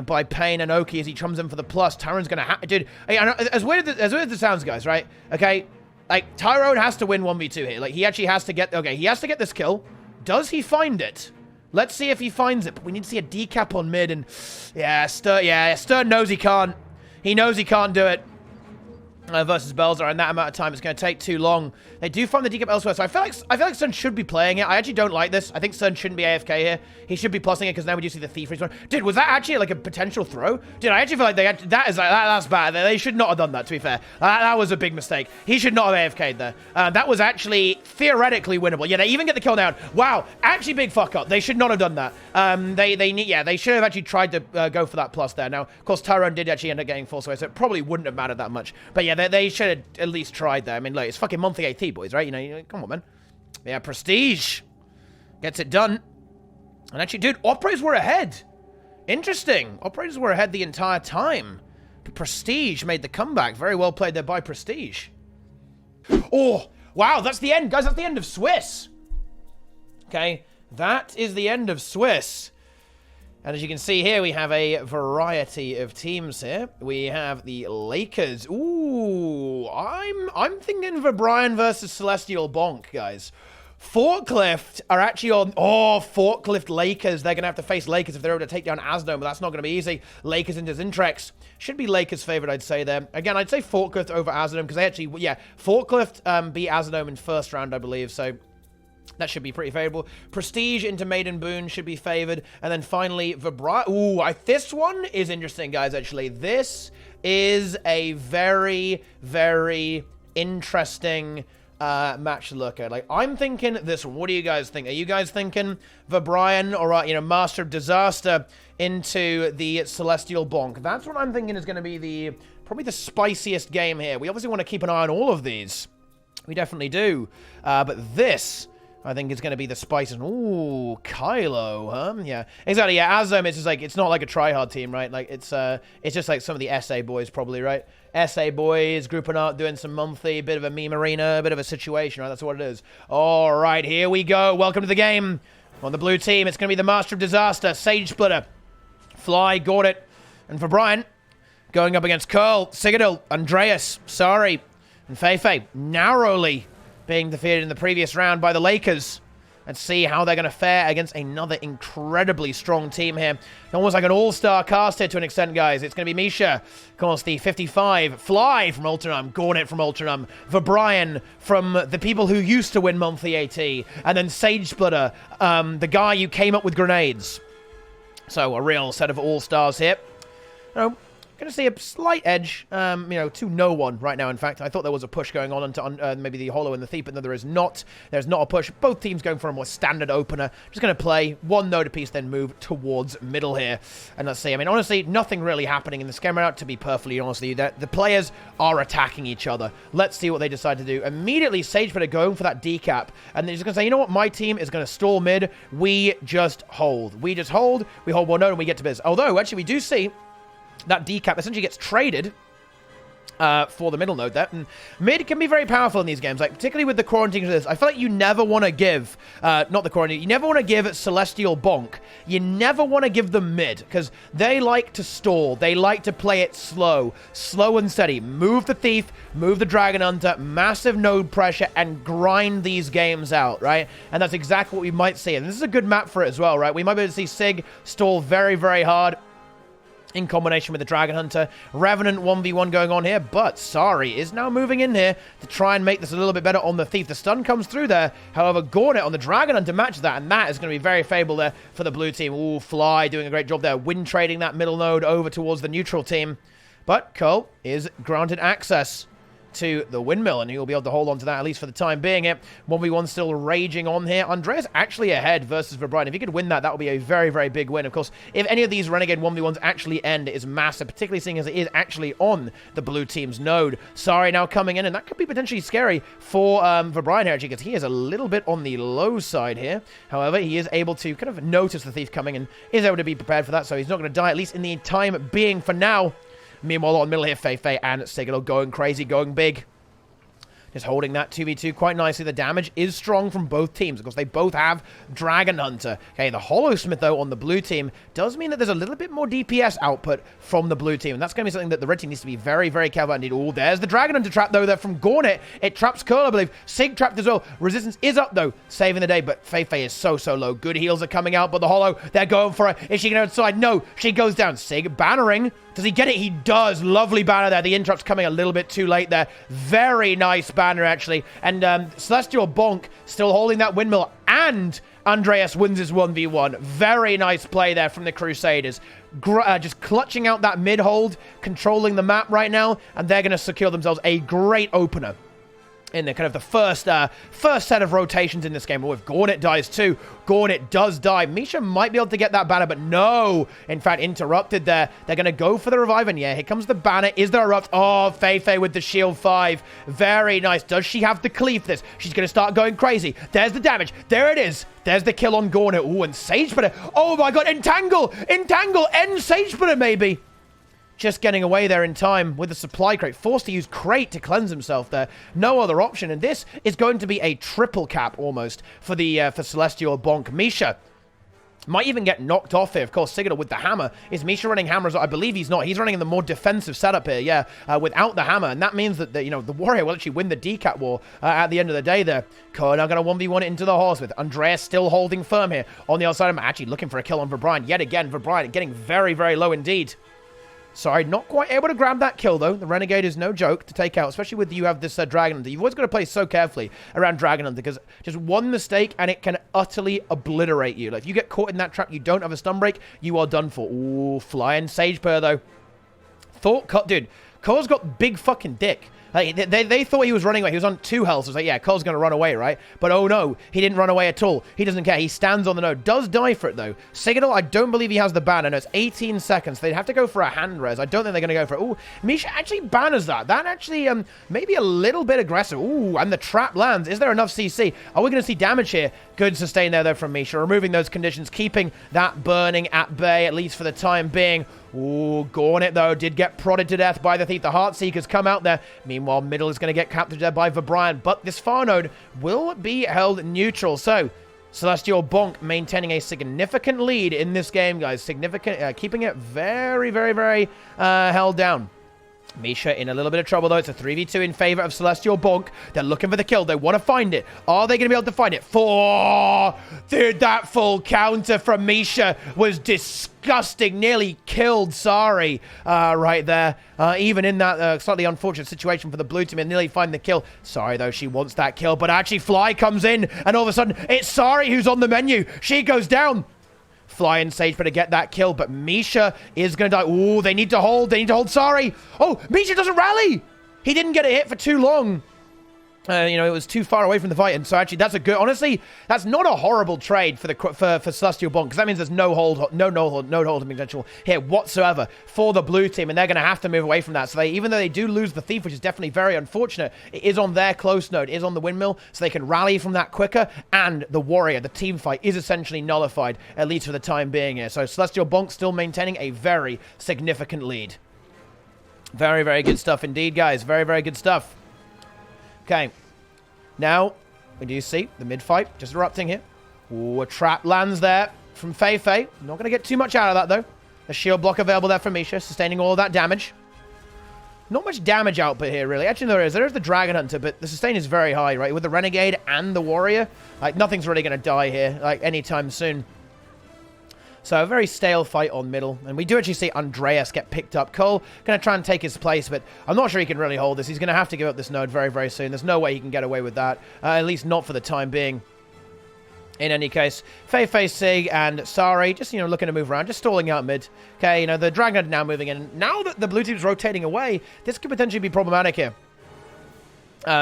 by Pain and Oki as he comes in for the plus. Tyrone's going to have, dude, I know, as weird as it sounds, guys, right? Okay, like, Tyrone has to win 1v2 here. Like, he actually has to get, okay, he has to get this kill. Does he find it? Let's see if he finds it, but we need to see a decap on mid, and yeah, Stern knows he can't. He knows he can't do it. Versus Belzer, in that amount of time, it's going to take too long. They do find the decap elsewhere, so I feel like Stern should be playing it. I actually don't like this. I think Stern shouldn't be AFK here. He should be plussing it because now we do see the thief respawn. Dude, was that actually like a potential throw? Dude, I actually feel like that's bad. They should not have done that, to be fair. That was a big mistake. He should not have AFK'd there. That was actually theoretically winnable. Yeah, they even get the kill down. Wow, actually big fuck up. They should not have done that. They should have actually tried to go for that plus there. Now, of course, Tyrone did actually end up getting force away, so it probably wouldn't have mattered that much. But yeah, they should have at least tried there. I mean, look, it's fucking monthly AT, boys, right? You know, come on, man. Yeah, Prestige gets it done. And actually, dude, Operators were ahead. Interesting. Operators were ahead the entire time. But Prestige made the comeback. Very well played there by Prestige. Oh, wow, that's the end. Guys, that's the end of Swiss. Okay, that is the end of Swiss. And as you can see here, we have a variety of teams here. We have the Lakers. Ooh, I'm thinking Brian versus Celestial Bonk, guys. Forklift are actually on... Oh, Forklift Lakers. They're going to have to face Lakers if they're able to take down Asdome, but that's not going to be easy. Lakers into Zintrex. Should be Lakers' favorite, I'd say there. Again, I'd say Forklift over Asdome, because they actually... Yeah, Forklift beat Asdome in first round, I believe, so... That should be pretty favorable. Prestige into Maiden Boon should be favored. And then finally, Vibra... Ooh, this one is interesting, guys, actually. This is a very interesting match to look at. Like, I'm thinking this one. What do you guys think? Are you guys thinking Vibrian or, Master of Disaster into the Celestial Bonk? That's what I'm thinking is going to be probably the spiciest game here. We obviously want to keep an eye on all of these. We definitely do. But this... I think it's going to be the spices. Ooh, Kylo, huh? Yeah, exactly. Yeah, Asdome, it's just like, it's not like a try-hard team, right? Like, it's just like some of the SA boys, probably, right? SA boys, grouping up, doing some monthly, bit of a meme arena, a bit of a situation, right? That's what it is. All right, here we go. Welcome to the game. On the blue team, it's going to be the Master of Disaster, Sage Splitter, Fly, Gordit, and for Brian, going up against Curl, Citadel, Andreas, Sari, and Feifei, narrowly being defeated in the previous round by the Lakers. and see how they're going to fare against another incredibly strong team here. Almost like an all-star cast here to an extent, guys. It's going to be Misha, of course, the 55, Fly from Ultranum, Gornet from Ultranum, Vabrian from the people who used to win monthly AT, and then Sage Splitter, the guy who came up with grenades. So a real set of all-stars here. You know, going to see a slight edge, to no one right now. In fact, I thought there was a push going on into maybe the Holo and the Thief, but no, there is not. There's not a push. Both teams going for a more standard opener. Just going to play one node apiece, then move towards middle here. And let's see. I mean, honestly, nothing really happening in this game right now, to be perfectly honest with you. The players are attacking each other. Let's see what they decide to do. Immediately, Sagebetter going for that decap. And they're just going to say, you know what? My team is going to stall mid. We just hold. We just hold. We hold one node and we get to biz. Although, actually, we do see that decap essentially gets traded for the middle node there. And mid can be very powerful in these games, like particularly with the quarantine. I feel like you never want to give, not the quarantine, you never want to give Celestial Bonk. You never want to give them mid, because they like to stall. They like to play it slow and steady. Move the Thief, move the Dragon Hunter, massive node pressure, and grind these games out, right? And that's exactly what we might see. And this is a good map for it as well, right? We might be able to see Sig stall very, very hard in combination with the Dragon Hunter. Revenant 1v1 going on here, but Sari is now moving in here to try and make this a little bit better on the Thief. The stun comes through there. However, Gornet on the Dragon Hunter matches that, and that is going to be very favorable there for the blue team. Ooh, Fly doing a great job there, win trading that middle node over towards the neutral team. But Cole is granted access to the windmill, and he'll be able to hold on to that at least for the time being. It 1v1 still raging on here. Andreas actually ahead versus Vabrian. If he could win that, that would be a very, very big win. Of course, if any of these Renegade 1v1s actually end, it is massive, particularly seeing as it is actually on the blue team's node. Sari now coming in, and that could be potentially scary for Vabrian here, actually, because he is a little bit on the low side here. However, he is able to kind of notice the Thief coming and is able to be prepared for that, so he's not going to die, at least in the time being for now. Meanwhile, on middle here, Fei and Sigurd going crazy, going big. Just holding that 2v2 quite nicely. The damage is strong from both teams. Of course, they both have Dragon Hunter. Okay, the Holosmith, though, on the blue team does mean that there's a little bit more DPS output from the blue team. And that's going to be something that the red team needs to be very, very careful about. Oh, there's the Dragon Hunter trap, though. They're from Gornet. It traps Curl, I believe. Sig trapped as well. Resistance is up, though, saving the day. But Fei is so low. Good heals are coming out, but the Holo, they're going for it. Is she going to outside? No, she goes down. Sig bannering. Does he get it? He does. Lovely banner there. The interrupt's coming a little bit too late there. Very nice banner, actually. And Celestial Bonk still holding that windmill. And Andreas wins his 1v1. Very nice play there from the Crusaders. Just clutching out that mid-hold, controlling the map right now. And they're going to secure themselves a great opener in the kind of the first set of rotations in this game. Well, if Gornet dies too, Gornet does die. Misha might be able to get that banner, but no. In fact, interrupted there. They're going to go for the revive, and yeah, here comes the banner. Is there a rupt? Oh, Fei with the shield 5. Very nice. Does she have the cleave for this? She's going to start going crazy. There's the damage. There it is. There's the kill on Gornet. Ooh, and Sagebetter. Oh my god, Entangle! Entangle! End Sagebetter, maybe. Just getting away there in time with the supply crate. Forced to use crate to cleanse himself there. No other option. And this is going to be a triple cap almost for the for Celestial Bonk. Misha might even get knocked off here. Of course, Sigurd with the hammer. Is Misha running hammers? I believe he's not. He's running in the more defensive setup here, yeah, without the hammer. And that means that, the warrior will actually win the decap war at the end of the day there. Kona going to 1v1 it into the horse with Andreas still holding firm here. On the outside, I'm actually looking for a kill on Vabrian. Yet again, Vabrian getting very, very low indeed. Sorry, not quite able to grab that kill, though. The Renegade is no joke to take out, especially with you have this Dragon Hunter. You've always got to play so carefully around Dragon Hunter, because just one mistake and it can utterly obliterate you. Like, if you get caught in that trap, you don't have a stun break, you are done for. Ooh, flying Sagebear, though. Dude, Cole's got big fucking dick. Like, they thought he was running away. He was on 2 health. So it's like, yeah, Cole's going to run away, right? But oh no, he didn't run away at all. He doesn't care. He stands on the node. Does die for it, though. Sigurd, I don't believe he has the ban. I know it's 18 seconds. They'd have to go for a hand res. I don't think they're going to go for it. Ooh, Misha actually banners that. That actually, maybe a little bit aggressive. Ooh, and the trap lands. Is there enough CC? Are we going to see damage here? Good sustain there, though, from Misha. Removing those conditions, keeping that burning at bay, at least for the time being. Ooh, Gornet, though, did get prodded to death by the Thief. The Heartseekers come out there. Meanwhile, middle is going to get captured there by Vabrian. But this far node will be held neutral. So, Celestial Bonk maintaining a significant lead in this game, guys. Significant, keeping it very, very, very held down. Misha in a little bit of trouble, though. It's a 3v2 in favor of Celestial Bonk. They're looking for the kill. They want to find it. Are they going to be able to find it? Dude, that full counter from Misha was disgusting. Nearly killed Sari right there. Even in that slightly unfortunate situation for the blue team, and nearly find the kill. Sari, though, she wants that kill. But actually, Fly comes in, and all of a sudden, it's Sari who's on the menu. She goes down. Fly and Sage better get that kill, but Misha is going to die. Ooh, they need to hold. They need to hold Sari. Oh, Misha doesn't rally. He didn't get a hit for too long. You know, it was too far away from the fight, and so actually that's a good... Honestly, that's not a horrible trade for Celestial Bonk, because that means there's no hold potential here whatsoever for the blue team, and they're going to have to move away from that. So they, even though they do lose the Thief, which is definitely very unfortunate, it is on their close node, it is on the windmill, so they can rally from that quicker, and the Warrior, the team fight, is essentially nullified, at least for the time being here. So Celestial Bonk still maintaining a very significant lead. Very, very good stuff indeed, guys. Very, very good stuff. Okay, now we do see the mid-fight just erupting here. Ooh, a trap lands there from Fei. Not going to get too much out of that, though. A shield block available there from Misha, sustaining all of that damage. Not much damage output here, really. Actually, there is. There's the Dragon Hunter, but the sustain is very high, right? With the Renegade and the Warrior, like, nothing's really going to die here, like, anytime soon. So a very stale fight on middle. And we do actually see Andreas get picked up. Cole going to try and take his place, but I'm not sure he can really hold this. He's going to have to give up this node very, very soon. There's no way he can get away with that. At least not for the time being. In any case, Fei, Sig, and Sari just, you know, looking to move around, just stalling out mid. Okay, you know, the Dragon now moving in. Now that the blue team's rotating away, this could potentially be problematic here.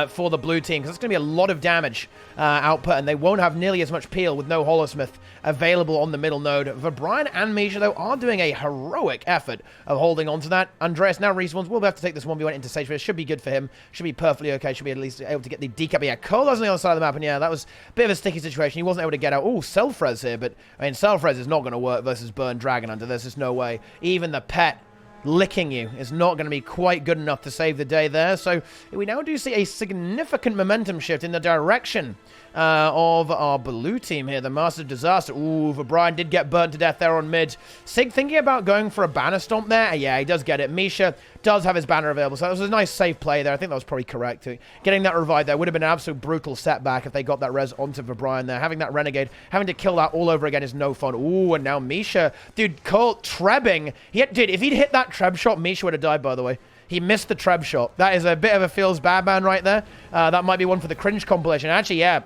For the blue team, because it's going to be a lot of damage output, and they won't have nearly as much peel with no Holosmith available on the middle node. Brian and Misha, though, are doing a heroic effort of holding on to that. Andreas now respawns. We'll have to take this 1v1 into stage, but it should be good for him. Should be perfectly okay. Should be at least able to get the decap. Yeah, Colo's on the other side of the map, and yeah, that was a bit of a sticky situation. He wasn't able to get out. Oh, Selfrez here, but I mean, Selfrez is not going to work versus Burn Dragon Hunter. There's just no way. Even the pet licking you is not going to be quite good enough to save the day there. So we now do see a significant momentum shift in the direction of our blue team here. The Master of Disaster. Ooh, Brian did get burnt to death there on mid. Sig thinking about going for a banner stomp there. Yeah, he does get it. Misha does have his banner available, so that was a nice safe play there. I think that was probably correct. Getting that revive there would have been an absolute brutal setback if they got that res onto Brian there. Having that Renegade, having to kill that all over again is no fun. Ooh, and now Misha. Dude, Colt trebbing. Dude, if he'd hit that treb shot, Misha would have died, by the way. He missed the treb shot. That is a bit of a feels bad man right there. That might be one for the cringe compilation. Actually, yeah.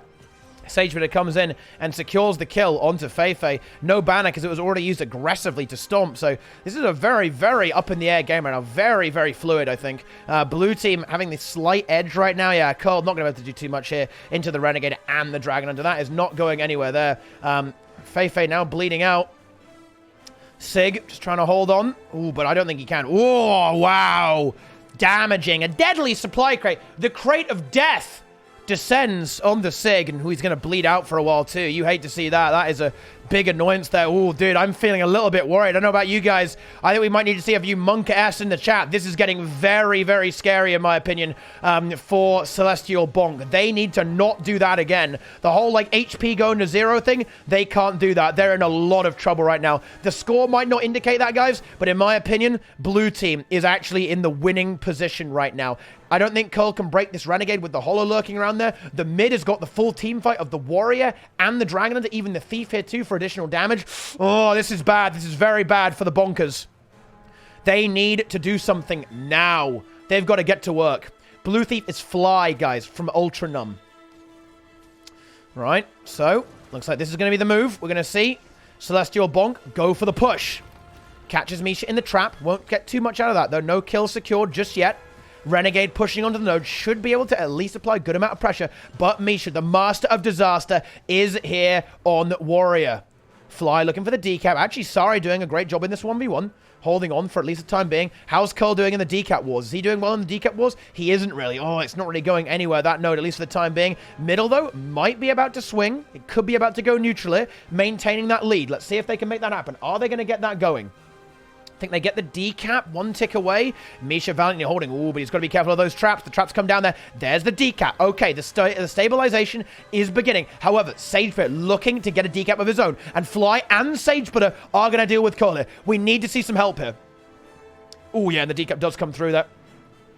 Sagebiter comes in and secures the kill onto Fei. No banner because it was already used aggressively to stomp. So this is a very, very up in the air game right now. Very, very fluid, I think. Blue team having the slight edge right now. Yeah, Cole not going to be able to do too much here into the Renegade and the Dragon Hunter. That is not going anywhere there. Fei now bleeding out. Sig just trying to hold on. Ooh, but I don't think he can. Oh, wow. Damaging. A deadly supply crate. The crate of death descends on the Sig, and who he's going to bleed out for a while too. You hate to see that. That is a big annoyance there. Oh, dude, I'm feeling a little bit worried. I don't know about you guys. I think we might need to see a few monk-ass in the chat. This is getting very, very scary, in my opinion, for Celestial Bonk. They need to not do that again. The whole, like, HP going to 0 thing, they can't do that. They're in a lot of trouble right now. The score might not indicate that, guys, but in my opinion, blue team is actually in the winning position right now. I don't think Cole can break this Renegade with the Holo lurking around there. The mid has got the full team fight of the Warrior and the Dragon Hunter, even the Thief here too for additional damage. Oh, this is bad. This is very bad for the Bonkers. They need to do something now. They've got to get to work. Blue Thief is Fly, guys, from Ultra Numb. Right, so looks like this is going to be the move. We're going to see Celestial Bonk go for the push. Catches Misha in the trap. Won't get too much out of that, though. No kill secured just yet. Renegade pushing onto the node should be able to at least apply a good amount of pressure. But Misha, the Master of Disaster, is here on Warrior. Fly looking for the decap. Actually, Sari doing a great job in this 1v1. Holding on for at least the time being. How's Cole doing in the decap wars? Is he doing well in the decap wars? He isn't really. Oh, it's not really going anywhere, that node, at least for the time being. Middle, though, might be about to swing. It could be about to go neutral here, maintaining that lead. Let's see if they can make that happen. Are they going to get that going? I think they get the decap, one tick away. Misha valiantly holding. Ooh, but he's got to be careful of those traps. The traps come down there. There's the decap. Okay, the stabilization is beginning. However, Sagebiter looking to get a decap of his own. And Fly and Sagebiter are going to deal with Cole here. We need to see some help here. Oh, yeah, and the decap does come through there.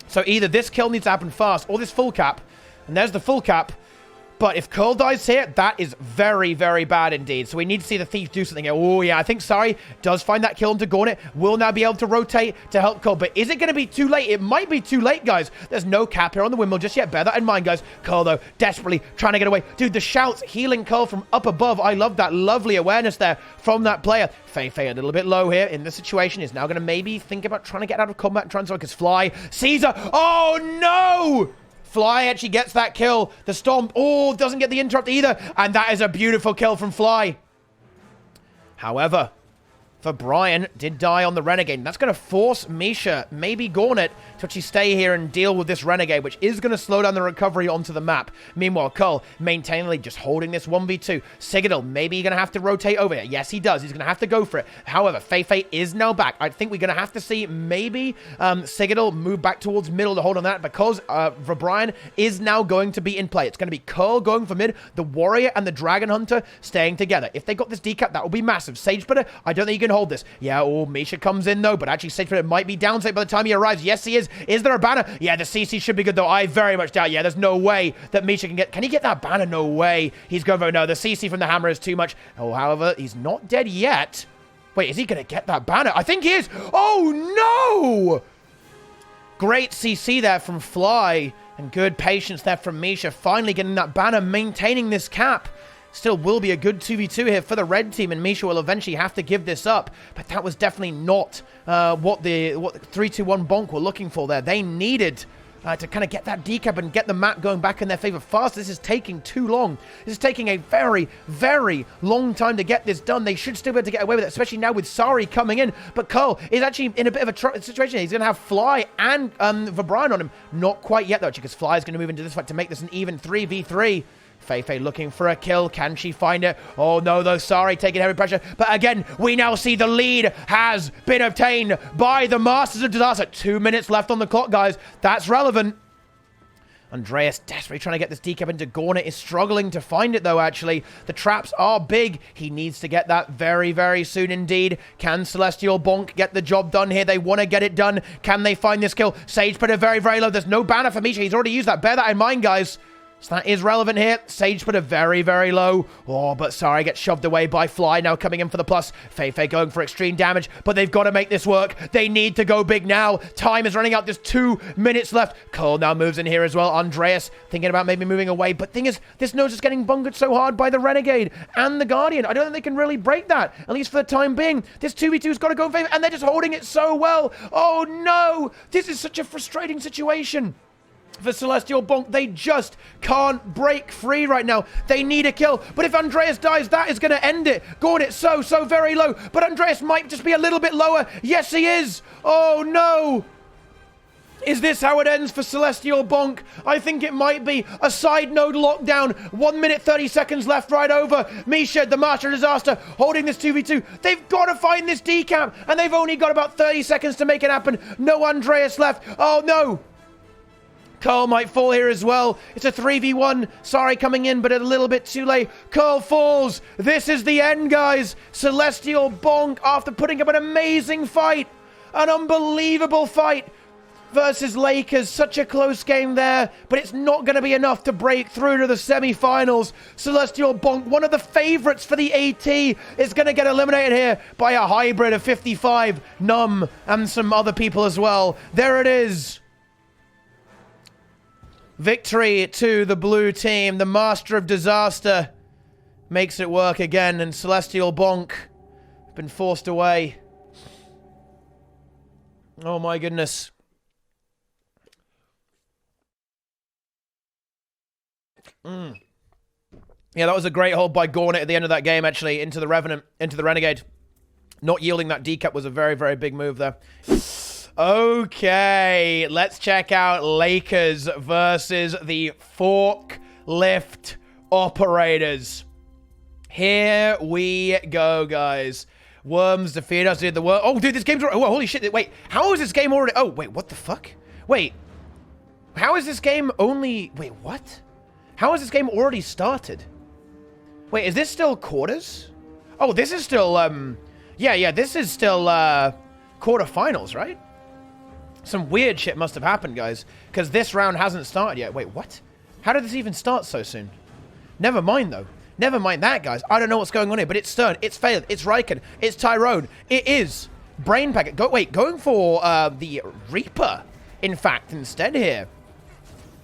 So either this kill needs to happen fast, or this full cap. And there's the full cap. But if Curl dies here, that is very, very bad indeed. So we need to see the Thief do something here. Oh, yeah, I think Sari does find that kill into Gornet. Will now be able to rotate to help Curl. But is it going to be too late? It might be too late, guys. There's no cap here on the windmill just yet. Bear that in mind, guys. Curl, though, desperately trying to get away. Dude, the shouts healing Curl from up above. I love that lovely awareness there from that player. Fei a little bit low here in this situation. Is now going to maybe think about trying to get out of combat and try and because Fly. Caesar. Oh, no! Fly actually gets that kill. The Storm, oh, doesn't get the interrupt either. And that is a beautiful kill from Fly. However, for Brian, did die on the Renegade. That's going to force Misha, maybe Gornet, to actually stay here and deal with this Renegade, which is going to slow down the recovery onto the map. Meanwhile, Cull, maintainingly just holding this 1v2. Sigurdil, maybe you're going to have to rotate over here. Yes, he does. He's going to have to go for it. However, Fei is now back. I think we're going to have to see maybe Sigurdil move back towards middle to hold on that because Brian is now going to be in play. It's going to be Curl going for mid, the Warrior and the Dragon Hunter staying together. If they got this decap, that will be massive. Sagespitter, I don't think you can hold this. Yeah, oh, Misha comes in though, but actually Sagespitter might be downside by the time he arrives. Yes, he is. Is there a banner? Yeah, the CC should be good though. I very much doubt. Yeah, there's no way that Misha can get... Can he get that banner? No way. He's going for... No, the CC from the hammer is too much. Oh, however, he's not dead yet. Wait, is he going to get that banner? I think he is. Oh, no! Great CC there from Fly. And good patience there from Misha. Finally getting that banner, maintaining this cap. Still will be a good 2v2 here for the red team, and Misha will eventually have to give this up. But that was definitely not what the 3-2-1 bonk were looking for there. They needed to kind of get that decap and get the map going back in their favor fast. This is taking too long. This is taking a very, very long time to get this done. They should still be able to get away with it, especially now with Sari coming in. But Cole is actually in a bit of a situation. He's going to have Fly and Vibrian on him. Not quite yet, though, because Fly is going to move into this fight to make this an even 3v3. Fei looking for a kill. Can she find it? Oh, no, though. Sorry, taking heavy pressure. But again, we now see the lead has been obtained by the Masters of Disaster. 2 minutes left on the clock, guys. That's relevant. Andreas desperately trying to get this decap into Gornet is struggling to find it, though, actually. The traps are big. He needs to get that very, very soon indeed. Can Celestial Bonk get the job done here? They want to get it done. Can they find this kill? Sage put it very, very low. There's no banner for Misha. He's already used that. Bear that in mind, guys. So that is relevant here. Sage put a very, very low. Oh, but Sari gets shoved away by Fly. Now coming in for the plus. Fei going for extreme damage. But they've got to make this work. They need to go big now. Time is running out. There's 2 minutes left. Cole now moves in here as well. Andreas thinking about maybe moving away. But thing is, this nose is getting bunkered so hard by the Renegade and the Guardian. I don't think they can really break that. At least for the time being. This 2v2's got to go in favor. And they're just holding it so well. Oh, no. This is such a frustrating situation. For Celestial Bonk, they just can't break free right now. They need a kill. But if Andreas dies, that is going to end it. Gornet so very low. But Andreas might just be a little bit lower. Yes, he is. Oh, no. Is this how it ends for Celestial Bonk? I think it might be. A side node lockdown. 1 minute, 30 seconds left right over. Misha, the Master of Disaster, holding this 2v2. They've got to find this decap. And they've only got about 30 seconds to make it happen. No Andreas left. Oh, no. Carl might fall here as well. It's a 3v1. Sorry, coming in, but a little bit too late. Carl falls. This is the end, guys. Celestial Bonk, after putting up an amazing fight, an unbelievable fight versus Lakers. Such a close game there, but it's not going to be enough to break through to the semifinals. Celestial Bonk, one of the favorites for the AT, is going to get eliminated here by a hybrid of 55, Numb, and some other people as well. There it is. Victory to the blue team. The Master of Disaster makes it work again, and Celestial Bonk has been forced away. Oh my goodness. Yeah, that was a great hold by Gornet at the end of that game, actually, into the Revenant, into the Renegade. Not yielding that decap was a very, very big move there. Okay, let's check out Lakers versus the Forklift Operators. Here we go, guys. Worms defeat us. Did the worm? Oh, dude, this game's already... Oh, holy shit. Wait, how is this game already... Oh, wait, what the fuck? Wait, how is this game only... Wait, what? How is this game already started? Wait, is this still quarters? Oh, this is still, Yeah, this is still, quarterfinals, right? Some weird shit must have happened, guys, because this round hasn't started yet. Wait, what? How did this even start so soon? Never mind, though. Never mind that, guys. I don't know what's going on here, but it's Stern, it's Failed, it's Raikkonen, it's Tyrone, it is Brain Packet. Going for the Reaper, in fact, instead here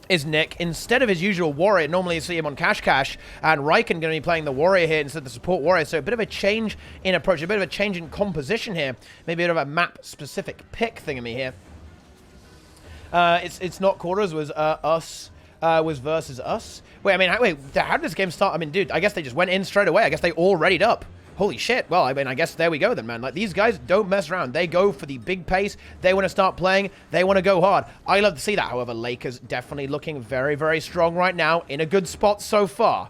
is Nick. Instead of his usual Warrior, normally you see him on Cash, and Raikkonen going to be playing the Warrior here instead of the Support Warrior, so a bit of a change in approach, a bit of a change in composition here, maybe a bit of a map-specific pick thingamy here. It's not quarters, was us, was versus us. Wait, I mean, how did this game start? I mean, dude, I guess they just went in straight away. I guess they all readied up. Holy shit. Well, I mean, I guess there we go then, man. Like, these guys don't mess around. They go for the big pace. They want to start playing. They want to go hard. I love to see that. However, Lakers definitely looking very, very strong right now. In a good spot so far.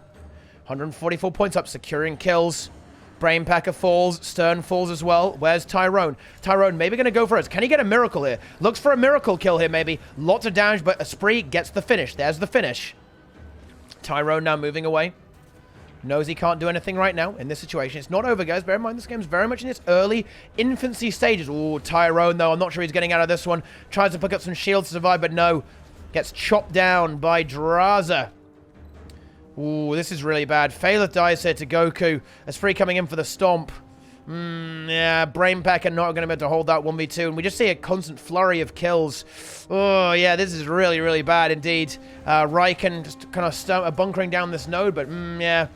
144 points up, securing kills. Brainpacker falls, Stern falls as well. Where's Tyrone? Tyrone maybe going to go for it. Can he get a miracle here? Looks for a miracle kill here maybe. Lots of damage, but Esprit gets the finish. There's the finish. Tyrone now moving away. Knows he can't do anything right now in this situation. It's not over, guys. Bear in mind, this game's very much in its early infancy stages. Ooh, Tyrone, though. I'm not sure he's getting out of this one. Tries to pick up some shields to survive, but no. Gets chopped down by Draza. Ooh, this is really bad. Faileth dies here to Goku. Esprit coming in for the stomp. Yeah, Brainpacker not going to be able to hold that 1v2. And we just see a constant flurry of kills. Oh, yeah, this is really, really bad indeed. Raikkonen just kind of bunkering down this node, but yeah.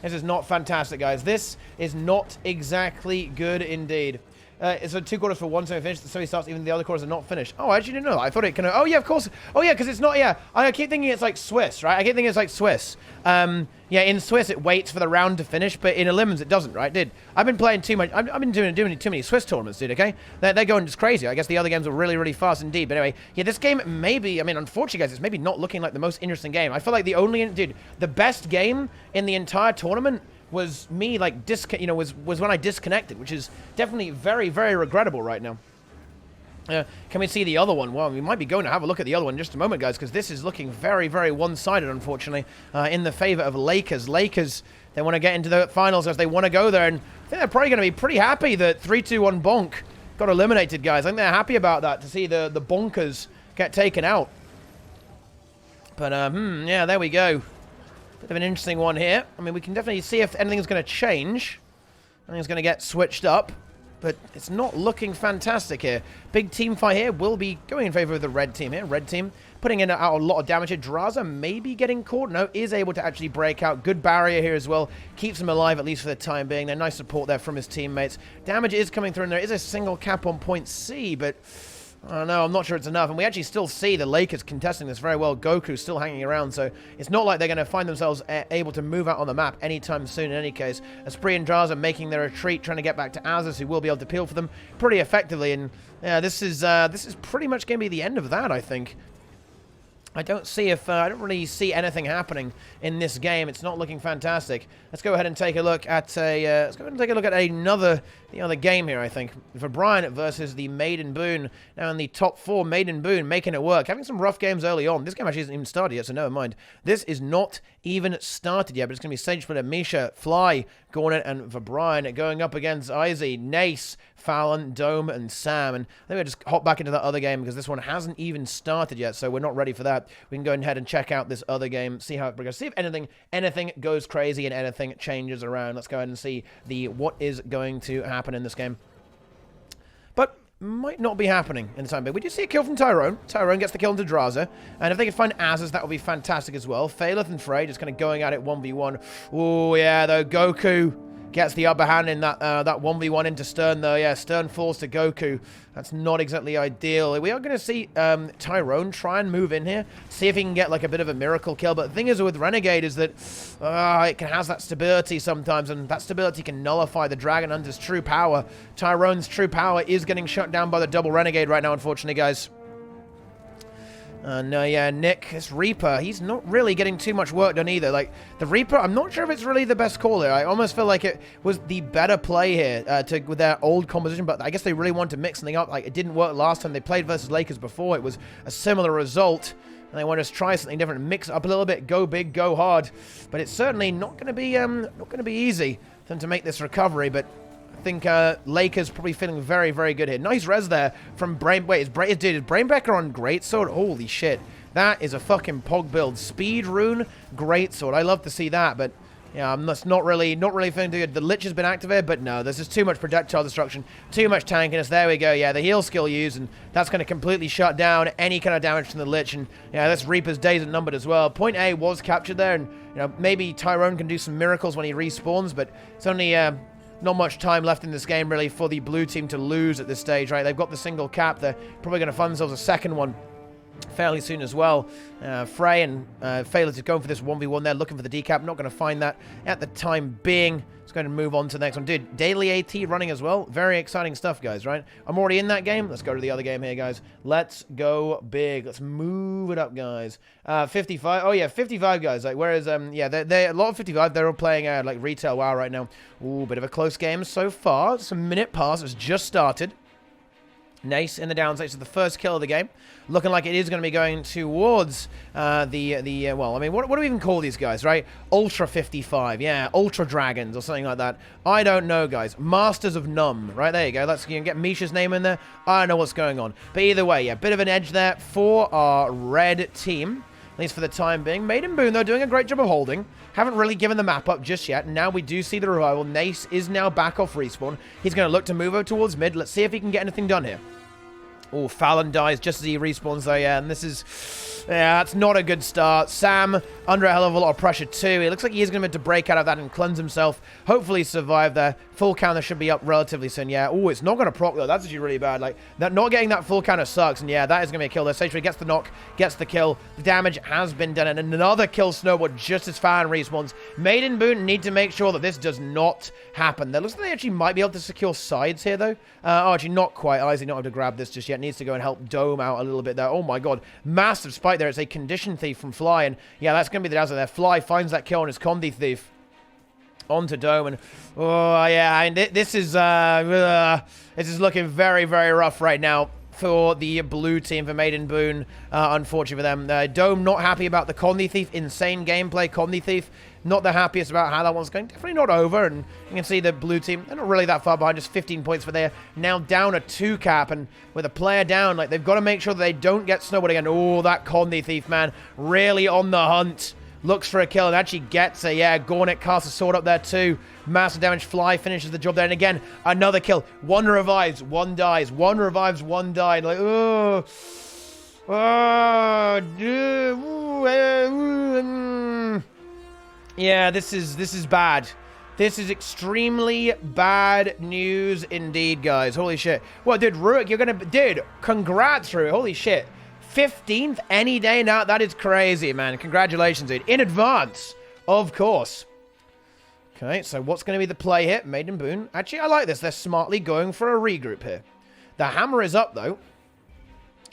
This is not fantastic, guys. This is not exactly good indeed. So 2 quarters for one semi-finish. The semi starts, even the other quarters are not finished. Oh, I actually didn't know that. I thought it kind of... Oh, yeah, of course. Oh, yeah, because it's not... Yeah, I keep thinking it's like Swiss, right? I keep thinking it's like Swiss. Yeah, in Swiss, it waits for the round to finish, but in Elims, it doesn't, right? Dude, I've been playing too much... I've been doing too many Swiss tournaments, dude, okay? They're going just crazy. I guess the other games are really, really fast indeed. But anyway, yeah, this game maybe... I mean, unfortunately, guys, it's maybe not looking like the most interesting game. I feel like the only... Dude, the best game in the entire tournament... was me, like, was when I disconnected, which is definitely very, very regrettable right now. Can we see the other one? Well, we might be going to have a look at the other one in just a moment, guys, because this is looking very, very one-sided, unfortunately, in the favor of Lakers. Lakers, they want to get into the finals as they want to go there, and I think they're probably going to be pretty happy that 3-2-1 Bonk got eliminated, guys. I think they're happy about that, to see the bonkers get taken out. But, yeah, there we go. Bit of an interesting one here. I mean, we can definitely see if anything's going to change. Anything's going to get switched up. But it's not looking fantastic here. Big team fight here will be going in favor of the red team here. Red team putting in out a lot of damage here. Draza maybe getting caught. No, is able to actually break out. Good barrier here as well. Keeps him alive, at least for the time being. They're nice support there from his teammates. Damage is coming through, and there is a single cap on point C, but... I don't know, I'm not sure it's enough. And we actually still see the Lakers contesting this very well. Goku's still hanging around, so it's not like they're going to find themselves able to move out on the map anytime soon in any case. Esprit and Draza making their retreat, trying to get back to Azus, who will be able to peel for them pretty effectively. And yeah, this is pretty much going to be the end of that, I think. I don't really see anything happening in this game. It's not looking fantastic. Let's go ahead and take a look at another game here, I think. For Brian versus the Maiden Boon. Now in the top 4, Maiden Boon making it work. Having some rough games early on. This game actually hasn't even started yet, so never mind. This is not even started yet, but it's going to be Sage Splitter, Misha, Fly, Gornet, and for Brian going up against Izzy, Nace, Fallon, Dome, and Sam. And I think we'll just hop back into that other game because this one hasn't even started yet, so we're not ready for that. We can go ahead and check out this other game, see how it progresses, see if anything goes crazy and anything changes around. Let's go ahead and see what is going to happen in this game. But might not be happening in the time being. We do see a kill from Tyrone. Tyrone gets the kill into Draza. And if they can find Azus, that would be fantastic as well. Faileth and Frey just kind of going at it 1v1. Oh, yeah, though. Goku gets the upper hand in that 1v1 into Stern, though. Yeah, Stern falls to Goku. That's not exactly ideal. We are going to see Tyrone try and move in here, see if he can get like a bit of a miracle kill. But the thing is with Renegade is that it has that stability sometimes, and that stability can nullify the Dragon Hunter's true power. Tyrone's true power is getting shut down by the double Renegade right now, unfortunately, guys. No, yeah, Nick, this Reaper, he's not really getting too much work done either. Like, the Reaper, I'm not sure if it's really the best call here. I almost feel like it was the better play here with their old composition, but I guess they really wanted to mix something up. Like, it didn't work last time they played versus Lakers before. It was a similar result, and they want to try something different, mix it up a little bit, go big, go hard. But it's certainly not going to be easy for them to make this recovery, but I think Lakers probably feeling very, very good here. Nice res there from Brain... Wait, is Brainbecker on Greatsword? Holy shit. That is a fucking pog build. Speed rune, Greatsword. I love to see that, but... Yeah, I'm just not really feeling too good. The Lich has been activated, but no, there's just too much projectile destruction, too much tankiness. There we go. Yeah, the heal skill used, and that's going to completely shut down any kind of damage from the Lich. And yeah, this Reaper's days are numbered as well. Point A was captured there, and you know maybe Tyrone can do some miracles when he respawns, but it's only not much time left in this game really for the blue team to lose at this stage. Right, they've got the single cap. They're probably going to fund themselves a second one fairly soon as well. Frey and Phalanx is going for this 1v1 there, looking for the decap. Not going to find that at the time being. It's going to move on to the next one. Dude, daily AT running as well. Very exciting stuff, guys, right? I'm already in that game. Let's go to the other game here, guys. Let's go big. Let's move it up, guys. 55. Oh, yeah, 55, guys. Like, whereas, yeah, they a lot of 55. They're all playing, like, retail WoW right now. Ooh, bit of a close game so far. It's a minute past. It's just started. Nice in the downside. So the first kill of the game. Looking like it is going to be going towards well, I mean, what do we even call these guys, right? Ultra 55. Yeah, Ultra Dragons or something like that. I don't know, guys. Masters of Numb. Right, there you go. Let's get Misha's name in there. I don't know what's going on. But either way, yeah, bit of an edge there for our red team. At least for the time being. Maiden Boon, though, doing a great job of holding. Haven't really given the map up just yet. Now we do see the revival. Nace is now back off respawn. He's going to look to move over towards mid. Let's see if he can get anything done here. Oh, Fallon dies just as he respawns, though, yeah, and this is... Yeah, that's not a good start. Sam, under a hell of a lot of pressure, too. It looks like he is going to break out of that and cleanse himself. Hopefully survive there. Full counter should be up relatively soon, yeah. Oh, it's not going to proc, though. That's actually really bad. Like, that not getting that full counter sucks, and yeah, that is going to be a kill there. Sage gets the knock, gets the kill. The damage has been done, and another kill snowboard just as Fallon respawns. Maiden Boon need to make sure that this does not happen. There looks like they actually might be able to secure sides here, though. Oh, actually, not quite. Isaac not able to grab this just yet. Needs to go and help Dome out a little bit there. Oh, my God. Massive spike there. It's a condition thief from Fly, and yeah, that's going to be the dazzle there. Fly finds that kill on his Condi thief onto Dome, and oh yeah, and this is looking very, very rough right now for the blue team, for Maiden Boon. Unfortunately for them, Dome not happy about the Condi thief. Insane gameplay. Condi thief not the happiest about how that one's going. Definitely not over, and you can see the blue team, they're not really that far behind, just 15 points for there. Now down a 2 cap, and with a player down, like, they've got to make sure that they don't get snowballed again. Oh, that Condi thief, man, really on the hunt. Looks for a kill and actually gets a, yeah, Gornet casts a sword up there too. Massive damage. Fly finishes the job there, and again, another kill. One revives, one dies. One revives, one died. Like, oh. Yeah, this is bad. This is extremely bad news indeed, guys. Holy shit. Well, dude, Ruik, you're gonna... Dude, congrats, Ruik. Holy shit. 15th any day now. That is crazy, man. Congratulations, dude. In advance, of course. Okay, so what's going to be the play here? Maiden Boon. Actually, I like this. They're smartly going for a regroup here. The hammer is up, though.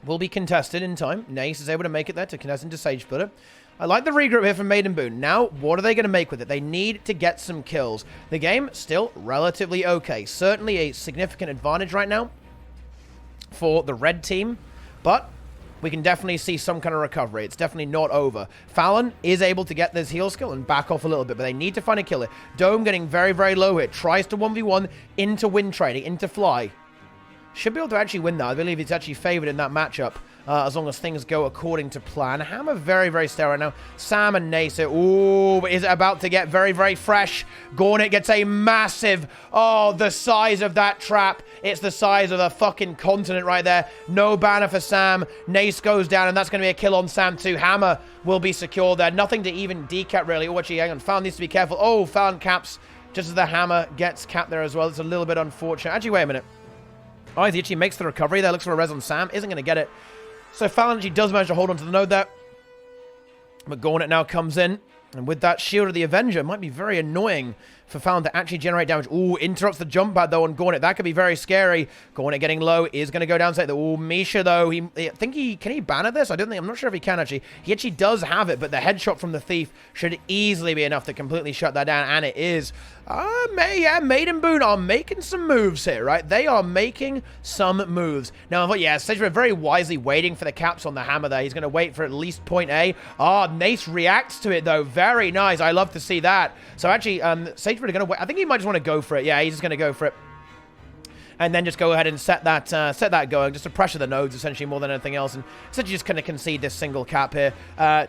Will be contested in time. Nace is able to make it there to contest into Sage Splitter. I like the regroup here from Maiden Boon. Now, what are they going to make with it? They need to get some kills. The game, still relatively okay. Certainly a significant advantage right now for the red team. But we can definitely see some kind of recovery. It's definitely not over. Fallon is able to get this heal skill and back off a little bit, but they need to find a killer. Dome getting very, very low here. Tries to 1v1 into wind trading, into Fly. Should be able to actually win that. I believe it's actually favored in that matchup. As long as things go according to plan. Hammer very, very stale right now. Sam and Nace. Ooh, is it about to get very, very fresh? Gornet gets a massive... Oh, the size of that trap. It's the size of a fucking continent right there. No banner for Sam. Nace goes down, and that's going to be a kill on Sam too. Hammer will be secured there. Nothing to even decap, really. Oh, actually, hang on. Fallon needs to be careful. Oh, Fallon caps just as the hammer gets capped there as well. It's a little bit unfortunate. Actually, wait a minute. Oh, he actually makes the recovery there. Looks for a res on Sam. Isn't going to get it. So Fallon actually does manage to hold onto the node there. But Gornet now comes in. And with that Shield of the Avenger, it might be very annoying for Fallon to actually generate damage. Ooh, interrupts the jump pad, though, on Gornet. That could be very scary. Gornet getting low is going to go down. Ooh, Misha, though. Can he banner this? I'm not sure if he can, actually. He actually does have it, but the headshot from the Thief should easily be enough to completely shut that down, and it is. Maiden Boon are making some moves here, right? They are making some moves. Now, yeah, Sejra very wisely waiting for the caps on the hammer there. He's going to wait for at least point A. Nace reacts to it, though. Very nice. I love to see that. So, actually, Sejra going to wait. I think he might just want to go for it. Yeah, he's just going to go for it. and then just go ahead and set that going, just to pressure the nodes essentially more than anything else, and essentially just kind of concede this single cap here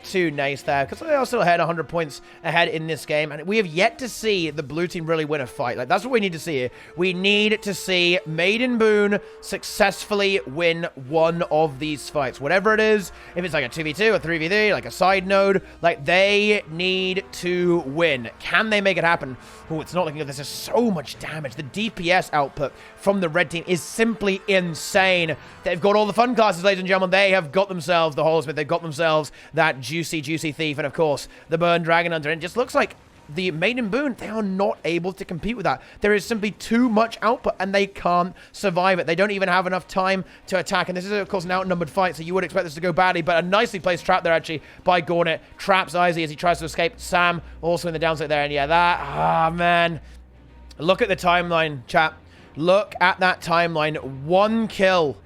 to Nace there, because they are still ahead, 100 points ahead in this game, and we have yet to see the blue team really win a fight. Like, that's what we need to see here. We need to see Maiden Boone successfully win one of these fights, whatever it is. If it's like a 2v2 or 3v3, like a side node, like, they need to win. Can they make it happen? Oh, it's not looking good. There's just so much damage. The DPS output from the red team is simply insane. They've got all the fun classes, ladies and gentlemen. They have got themselves the Holosmith. They've got themselves that juicy Thief, and of course, the Burn Dragon Hunter. And it just looks like the Maiden Boone, they are not able to compete with that. There is simply too much output, and they can't survive it. They don't even have enough time to attack, and this is, of course, an outnumbered fight, so you would expect this to go badly, but a nicely placed trap there, actually, by Gornet. Traps Izzy as he tries to escape. Sam also in the downside there, and yeah, man. Look at the timeline, chat. Look at that timeline. 1 kill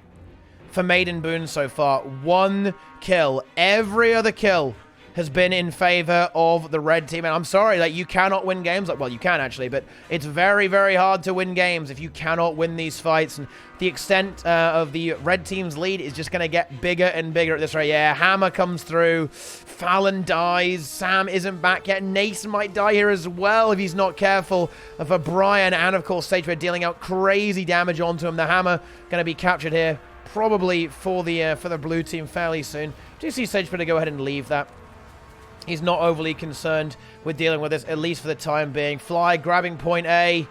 for Maiden Boone so far. 1 kill. Every other kill has been in favor of the red team. And I'm sorry, like, you cannot win games. Like, well, you can actually, but it's very, very hard to win games if you cannot win these fights. And the extent of the red team's lead is just going to get bigger and bigger at this rate. Yeah, Hammer comes through. Fallon dies. Sam isn't back yet. Nace might die here as well if he's not careful. For Brian, and of course, Sagebred dealing out crazy damage onto him. The Hammer going to be captured here, probably for the blue team fairly soon. Do you see Sagebred to go ahead and leave that? He's not overly concerned with dealing with this, at least for the time being. Fly grabbing point A.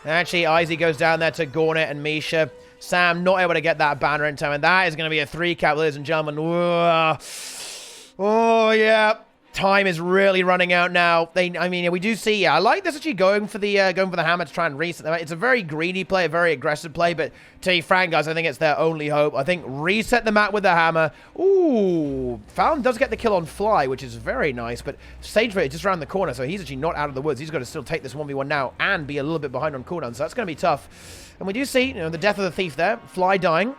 Actually, Izzy goes down there to Gornet and Misha. Sam not able to get that banner in time, and that is going to be a 3-cap, ladies and gentlemen. Oh, yeah. Time is really running out now. I mean, we do see, I like this actually going for the Hammer to try and reset them. It's a very greedy play, a very aggressive play, but to be frank, guys, I think it's their only hope. I think reset the map with the Hammer. Ooh, Fallon does get the kill on Fly, which is very nice, but Sagebred is just around the corner, so he's actually not out of the woods. He's got to still take this 1v1 now and be a little bit behind on cooldown, so that's going to be tough. And we do see, the death of the Thief there. Fly dying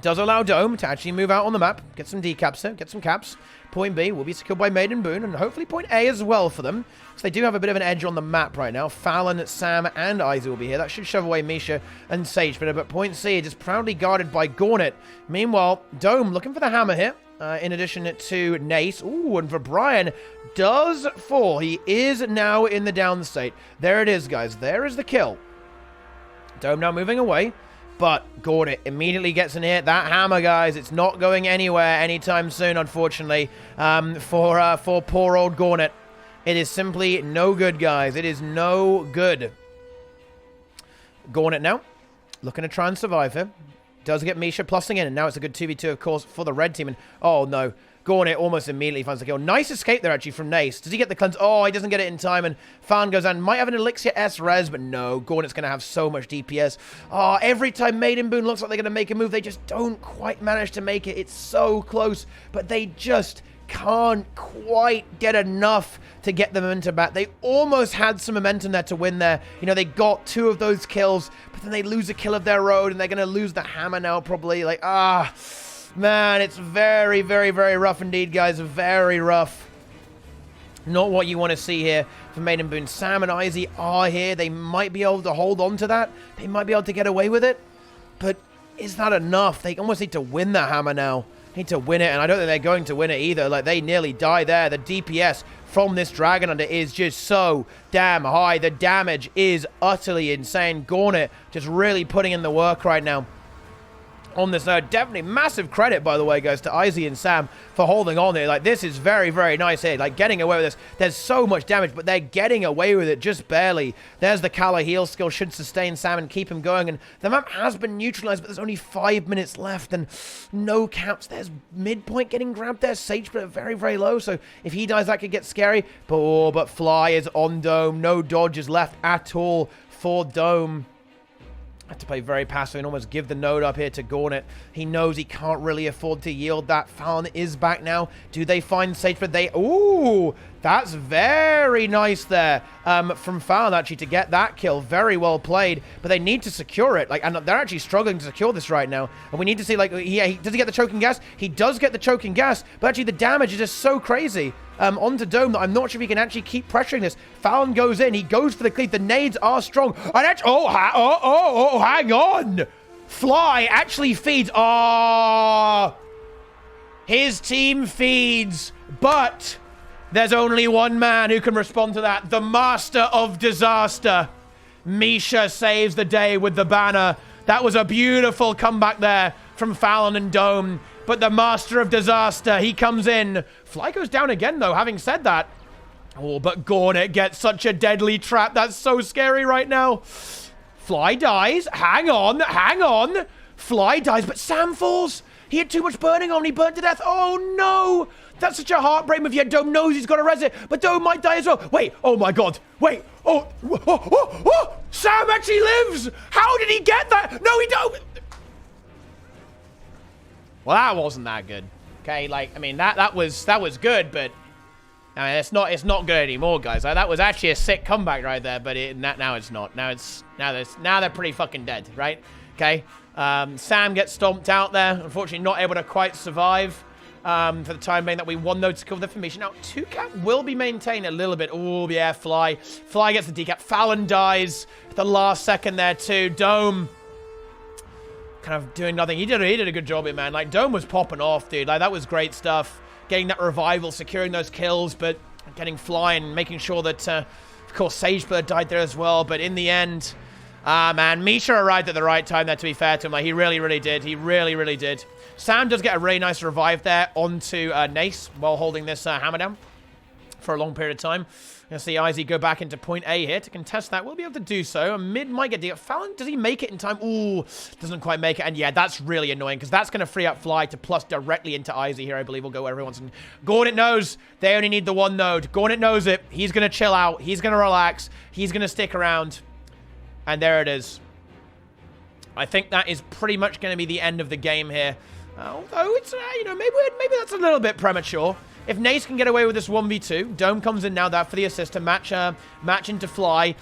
does allow Dome to actually move out on the map, get some decaps there, get some caps. Point B will be secured by Maiden Boone, and hopefully point A as well for them, because they do have a bit of an edge on the map right now. Fallon, Sam, and Izzy will be here. That should shove away Misha and Sagebred, but point C is proudly guarded by Gornet. Meanwhile, Dome looking for the Hammer here, in addition to Nace. Ooh, and for Brian, does fall. He is now in the down state. There it is, guys. There is the kill. Dome now moving away. But Gornet immediately gets in here. That Hammer, guys, it's not going anywhere anytime soon, unfortunately, for poor old Gornet. It is simply no good, guys. It is no good. Gornet now, looking to try and survive here. Does get Misha plussing in, and now it's a good 2v2, of course, for the red team. And oh, no. Gornet almost immediately finds the kill. Nice escape there, actually, from Nace. Does he get the cleanse? Oh, he doesn't get it in time, and Fan goes down. Might have an Elixir S res, but no. Gornet's going to have so much DPS. Oh, every time Maiden Boone looks like they're going to make a move, they just don't quite manage to make it. It's so close, but they just can't quite get enough to get the momentum back. They almost had some momentum there to win there. They got 2 of those kills, but then they lose a kill of their own, and they're going to lose the Hammer now, probably. Like, man, it's very, very, very rough indeed, guys. Very rough. Not what you want to see here for Maiden Boone. Sam and Izzy are here. They might be able to hold on to that. They might be able to get away with it. But is that enough? They almost need to win the Hammer now. Need to win it, and I don't think they're going to win it either. Like, they nearly die there. The DPS from this Dragon Hunter is just so damn high. The damage is utterly insane. Gornet just really putting in the work right now on this node. Definitely massive credit, by the way, guys, to Izzy and Sam for holding on there. Like, this is very, very nice here. Like, getting away with this. There's so much damage, but they're getting away with it just barely. There's the Kala heal skill. Should sustain Sam and keep him going. And the map has been neutralized, but there's only 5 minutes left and no caps. There's midpoint getting grabbed there. Sagebred very, very low. So if he dies, that could get scary. But Fly is on Dome. No dodges left at all for Dome. Had to play very passive and almost give the node up here to Gornet. He knows he can't really afford to yield that. Fallon is back now. Do they find Sagebred? Ooh, that's very nice there from Fallon, actually, to get that kill. Very well played, but they need to secure it. Like, and they're actually struggling to secure this right now. And we need to see, like, does he get the choking gas? He does get the choking gas, but actually the damage is just so crazy. onto Dome that I'm not sure if he can actually keep pressuring this. Fallon goes in. He goes for the cleave. The nades are strong. And actually, hang on. Fly actually feeds. His team feeds, but there's only one man who can respond to that. The master of disaster. Misha saves the day with the banner. That was a beautiful comeback there from Fallon and Dome. But the master of disaster, he comes in. Fly goes down again, though, having said that. Oh, but Gornet gets such a deadly trap. That's so scary right now. Fly dies. Hang on. Fly dies, but Sam falls. He had too much burning on. He burnt to death. Oh, no. That's such a heartbreak move. Yet Dome knows he's got to res it, but Dome might die as well. Wait. Oh, my God. Wait. Oh. Sam actually lives. How did he get that? No, he don't. Well, that wasn't that good. Okay, like, I mean, that was good, but I mean, it's not good anymore, guys. Like, that was actually a sick comeback right there, but now it's not. Now they're pretty fucking dead, right? Okay. Sam gets stomped out there. Unfortunately, not able to quite survive for the time being that we won, though, to cover the formation. Now, 2-cap will be maintained a little bit. Oh, yeah, Fly. Fly gets the decap. Fallon dies at the last second there, too. Dome kind of doing nothing. He did a good job here, man. Like, Dome was popping off, dude. Like, that was great stuff. Getting that revival, securing those kills, but getting Fly and making sure that, of course, Sagebird died there as well. But in the end, man, Misha arrived at the right time there, to be fair to him. Like, he really did. He really did. Sam does get a really nice revive there onto Nace while holding this hammer down for a long period of time. You'll see Izzy go back into point A here to contest that. We'll be able to do so. Mid might get the Fallon. Does he make it in time? Ooh, doesn't quite make it. And yeah, that's really annoying because that's going to free up Fly to plus directly into Izzy here. I believe we'll go wherever he wants. And Gornet knows they only need the one node. Gornet knows it. He's going to chill out. He's going to relax. He's going to stick around. And there it is. I think that is pretty much going to be the end of the game here. Although it's, maybe that's a little bit premature. If Nace can get away with this 1v2, Dome comes in now that for the assist to match into Fly.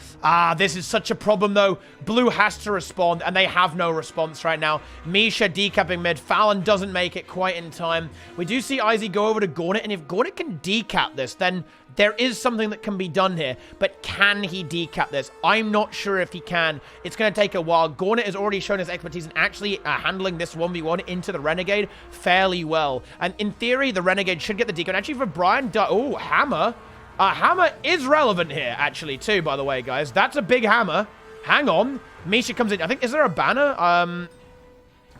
This is such a problem, though. Blue has to respond, and they have no response right now. Misha decapping mid. Fallon doesn't make it quite in time. We do see Izzy go over to Gornet, and if Gornet can decap this, then there is something that can be done here. But can he decap this? I'm not sure if he can. It's going to take a while. Gornet has already shown his expertise in actually handling this 1v1 into the Renegade fairly well. And in theory, the Renegade should get the decap. And actually, for Brian, oh, hammer. Hammer is relevant here, actually, too, by the way, guys. That's a big hammer. Hang on. Misha comes in. I think, is there a banner?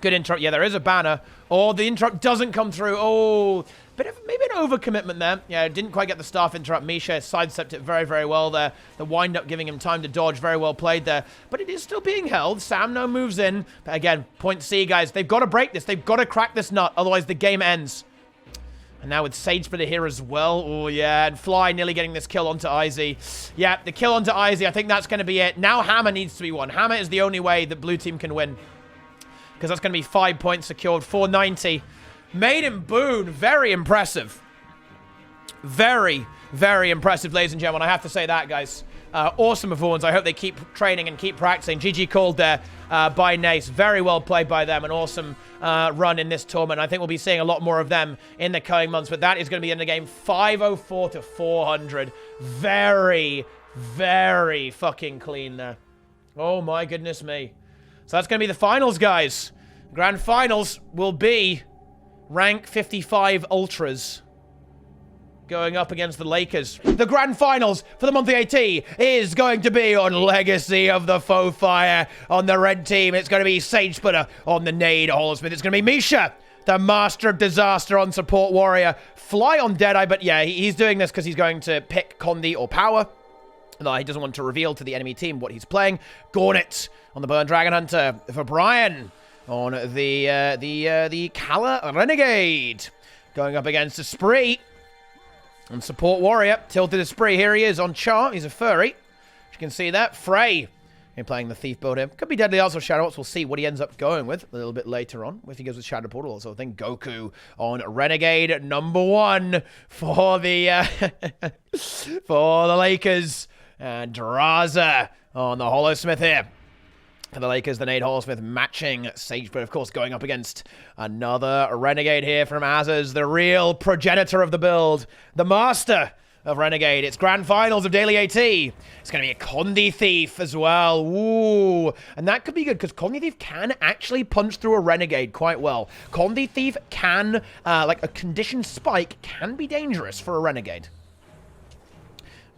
Good interrupt. Yeah, there is a banner. Oh, the interrupt doesn't come through. Oh, maybe an overcommitment there. Yeah, didn't quite get the staff interrupt. Misha sidestepped it very well there. The wind-up giving him time to dodge. Very well played there. But it is still being held. Sam now moves in. But again, point C, guys. They've got to break this. They've got to crack this nut. Otherwise, the game ends. And now with Sagebird here as well. Oh, yeah. And Fly nearly getting this kill onto Izzy. Yeah, the kill onto Izzy. I think that's going to be it. Now Hammer needs to be won. Hammer is the only way that blue team can win. Because that's going to be 5 points secured. 490. Maiden Boone. Very impressive. Very impressive, ladies and gentlemen. I have to say that, guys. Awesome performance. I hope they keep training and keep practicing. GG called there by Nace. Very well played by them. An awesome run in this tournament. I think we'll be seeing a lot more of them in the coming months. But that is going to be in the game. 504 to 400. Very fucking clean there. Oh, my goodness me. So that's going to be the finals, guys. Grand finals will be rank 55 Ultras going up against the Lakers. The grand finals for the monthly AT is going to be on Legacy of the Faux Fire on the red team. It's going to be Sagebird on the Nade Holosmith. It's going to be Misha, the Master of Disaster on Support Warrior. Fly on Deadeye, but yeah, he's doing this because he's going to pick Condi or Power. Though he doesn't want to reveal to the enemy team what he's playing. Gornet on the Burn Dragon Hunter. For Brian on the Kala Renegade. Going up against the Spree. And Support Warrior, tilted to Spree. Here he is on chart. He's a furry. You can see that. Frey, playing the Thief build here. Could be Deadly also Shadow Ops. We'll see what he ends up going with a little bit later on. If he goes with Shadow Portal, also I think Goku on Renegade #1 for the for the Lakers. And Draza on the Holosmith here. for the Lakers, the Nate Hollsmith matching Sagebird, of course, going up against another Renegade here from Azaz, the real progenitor of the build, the master of Renegade. It's Grand Finals of Daily AT. It's going to be a Condi Thief as well. Ooh. And that could be good, because Condi Thief can actually punch through a Renegade quite well. Condi Thief can, like a conditioned spike, can be dangerous for a Renegade.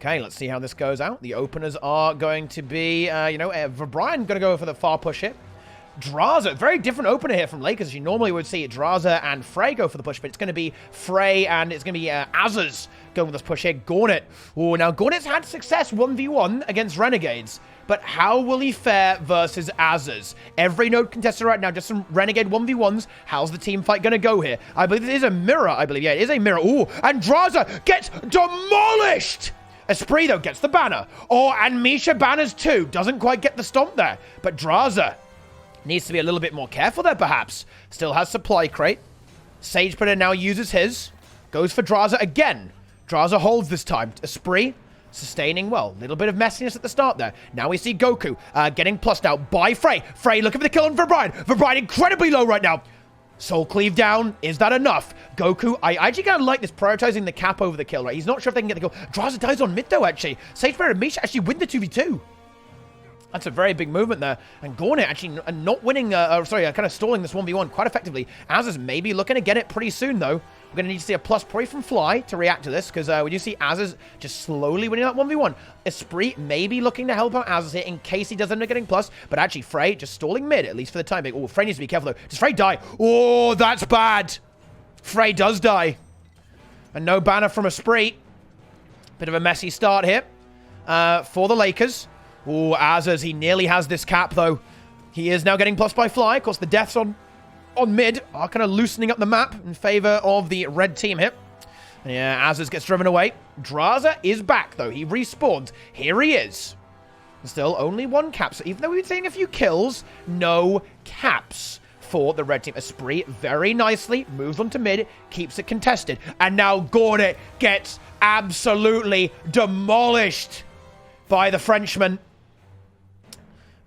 Okay, let's see how this goes out. The openers are going to be, Brian going to go for the far push hit. Draza, very different opener here from Lakers. You normally would see Draza and Frey go for the push, but it's going to be Frey and it's going to be Azaz going with this push here. Gornet. Oh, now Gornet's had success 1v1 against Renegades, but how will he fare versus Azaz? Every node contested right now, just some Renegade 1v1s. How's the team fight going to go here? I believe it is a mirror, I believe. Yeah, it is a mirror. Ooh, and Draza gets demolished! Esprit, though, gets the banner. Oh, and Misha banners too. Doesn't quite get the stomp there. But Draza needs to be a little bit more careful there, perhaps. Still has supply crate. Sagebird now uses his. Goes for Draza again. Draza holds this time. Esprit sustaining well. Little bit of messiness at the start there. Now we see Goku getting plus now by Frey. Frey looking for the kill on Verbrine. Verbrine incredibly low right now. Soul Cleave down. Is that enough? Goku, I actually kind of like this, prioritizing the cap over the kill, right? He's not sure if they can get the kill. Draza dies on mid, though, actually. Sagebird and Misha actually win the 2v2. That's a very big movement there. And Gornet actually not winning, kind of stalling this 1v1 quite effectively. Azaz maybe looking to get it pretty soon, though. We're going to need to see a plus probably from Fly to react to this, because we do see Azaz just slowly winning that 1v1. Esprit maybe looking to help out Azaz here in case he does end up getting plus, but actually Frey just stalling mid, at least for the time being. Oh, Frey needs to be careful, though. Does Frey die? Oh, that's bad. Frey does die. And no banner from Esprit. Bit of a messy start here for the Lakers. Oh, Azaz, he nearly has this cap, though. He is now getting plus by Fly. Of course, the deaths on mid are kind of loosening up the map in favor of the red team here. Yeah, Azaz gets driven away. Draza is back, though. He respawns. Here he is. Still only one cap. So even though we've been seeing a few kills, no caps for the red team. Esprit very nicely moves on to mid, keeps it contested. And now Gornet gets absolutely demolished by the Frenchman.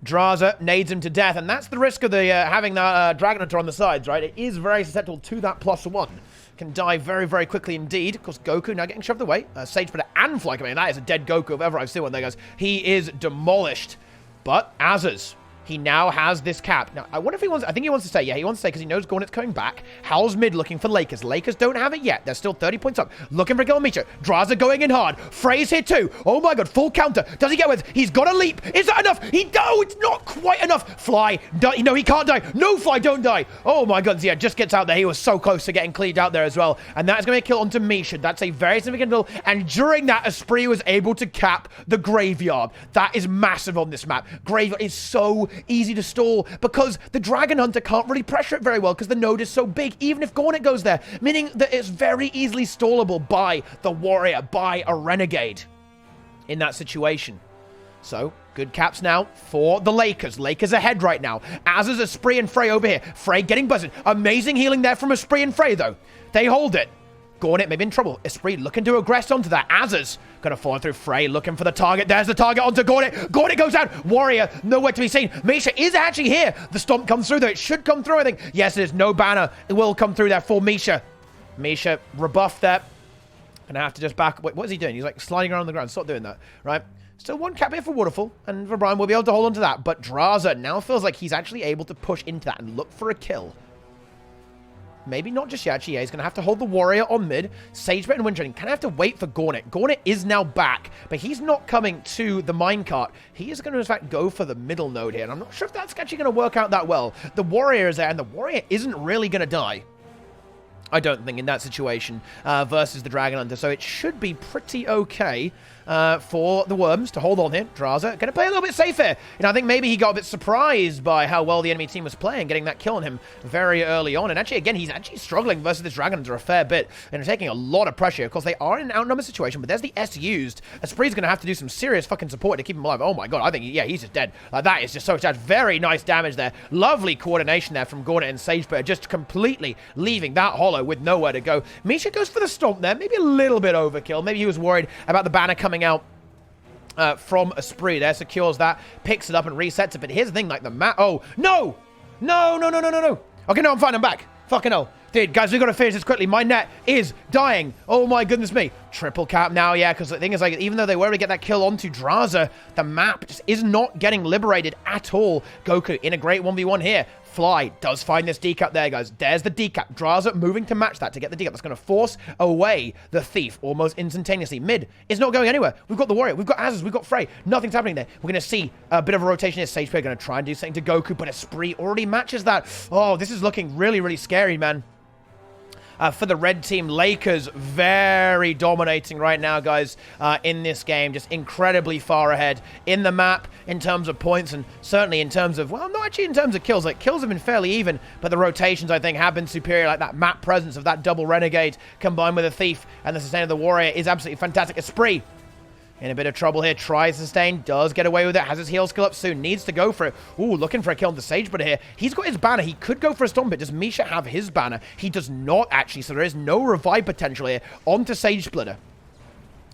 Draza nades him to death, and that's the risk of the having that Dragon Hunter on the sides, right? It is very susceptible to that +1. Can die very, very quickly indeed. Of course, Goku now getting shoved away. Sagebird and Fly coming in. That is a dead Goku if ever I've seen one there, guys. He is demolished. But Azaz, he now has this cap. Now, I wonder if he wants... I think he wants to stay. Yeah, he wants to stay because he knows Gornet's coming back. Howl's mid looking for Lakers. Lakers don't have it yet. They're still 30 points up. Looking for Gilmicha. Draza going in hard. Frey's here too. Oh my god, full counter. Does he get with? He's got a leap. Is that enough? No, it's not quite enough. Fly. No, he can't die. No, Fly, don't die. Oh my god, yeah, just gets out there. He was so close to getting cleaved out there as well. And that is going to be a kill onto Misha. That's a very significant kill. And during that, Esprit was able to cap the Graveyard. That is massive on this map. Graveyard is so easy to stall because the Dragon Hunter can't really pressure it very well because the node is so big, even if Gornet goes there, meaning that it's very easily stallable by the Warrior, by a Renegade in that situation. So, good caps now for the Lakers. Lakers ahead right now. Azaz, Esprit, and Frey over here. Frey getting buzzed. Amazing healing there from Esprit and Frey, though. They hold it. Gornet may be in trouble. Esprit looking to aggress onto that. Azaz gonna follow through. Frey looking for the target. There's the target onto Gornet. Gornet goes out. Warrior nowhere to be seen. Misha is actually here. The stomp comes through though. It should come through, I think. Yes, it is. No banner. It will come through there for Misha. Misha rebuffed that. Gonna have to just back. Wait, what is he doing? He's like sliding around the ground. Stop doing that, right? Still one cap here for Waterfall, and for Brian will be able to hold on to that. But Draza now feels like he's actually able to push into that and look for a kill. Maybe not just yet, actually. Yeah, he's going to have to hold the Warrior on mid. Sagebird and Windtraining kind of have to wait for Gornet. Gornet is now back, but he's not coming to the minecart. He is going to, in fact, go for the middle node here, and I'm not sure if that's actually going to work out that well. The Warrior is there, and the Warrior isn't really going to die, I don't think, in that situation versus the Dragon Hunter, so it should be pretty okay for the Worms to hold on here. Draza going to play a little bit safe here. You know, I think maybe he got a bit surprised by how well the enemy team was playing, getting that kill on him very early on. And actually, again, he's actually struggling versus this Dragon Hunter a fair bit and taking a lot of pressure. Of course, they are in an outnumbered situation, but there's the S used. Esprit's going to have to do some serious fucking support to keep him alive. Oh my god, I think, yeah, he's just dead. Like, that is just so sad. Very nice damage there. Lovely coordination there from Gornet and Sagebird, just completely leaving that hollow with nowhere to go. Misha goes for the stomp there. Maybe a little bit overkill. Maybe he was worried about the banner coming out from a spree. There secures that, picks it up and resets it. But here's the thing, like the map. Oh, no! No, no, no, no, no, no. Okay, no, I'm fine. I'm back. Fucking hell. Dude, guys, we've got to finish this quickly. My net is dying. Oh, my goodness me. Triple cap now, yeah, because the thing is, like, even though they were able to get that kill onto Draza, the map just is not getting liberated at all. Goku in a great 1v1 here. Fly does find this decap there, guys. There's the decap. Draza moving to match that to get the decap. That's going to force away the thief almost instantaneously. Mid is not going anywhere. We've got the warrior. We've got Azaz. We've got Frey. Nothing's happening there. We're going to see a bit of a rotation here. Sage Player going to try and do something to Goku, but a spree already matches that. Oh, this is looking really, really scary, man. For the red team, Lakers very dominating right now, guys, in this game. Just incredibly far ahead in the map in terms of points and certainly in terms of, well, not actually in terms of kills. Like, kills have been fairly even, but the rotations, I think, have been superior. Like, that map presence of that double Renegade combined with a Thief and the sustain of the Warrior is absolutely fantastic. A spree. In a bit of trouble here, tries to sustain, does get away with it, has his heal skill up soon, needs to go for it. Ooh, looking for a kill on the Sage Splitter here. He's got his banner, he could go for a Storm, but does Misha have his banner? He does not actually, so there is no revive potential here onto Sage Splitter.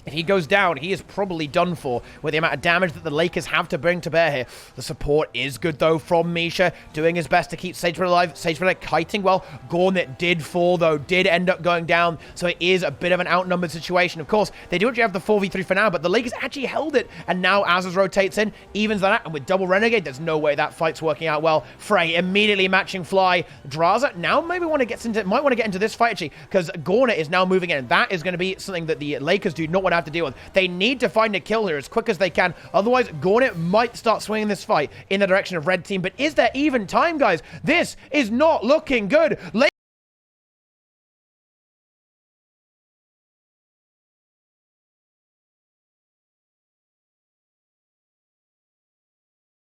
If he goes down, he is probably done for with the amount of damage that the Lakers have to bring to bear here. The support is good, though, from Misha, doing his best to keep Sage Splitter alive. Sage Splitter kiting well. Gauntlet did fall, though, did end up going down, so it is a bit of an outnumbered situation. Of course, they do actually have the 4v3 for now, but the Lakers actually held it, and now Azaz rotates in, evens that out, and with double Renegade, there's no way that fight's working out well. Frey immediately matching Fly. Draza now maybe might want to get into this fight, actually, because Gauntlet is now moving in, and that is going to be something that the Lakers do not want to have to deal with. They need to find a kill here as quick as they can. Otherwise, Gauntlet might start swinging this fight in the direction of red team. But is there even time, guys? This is not looking good.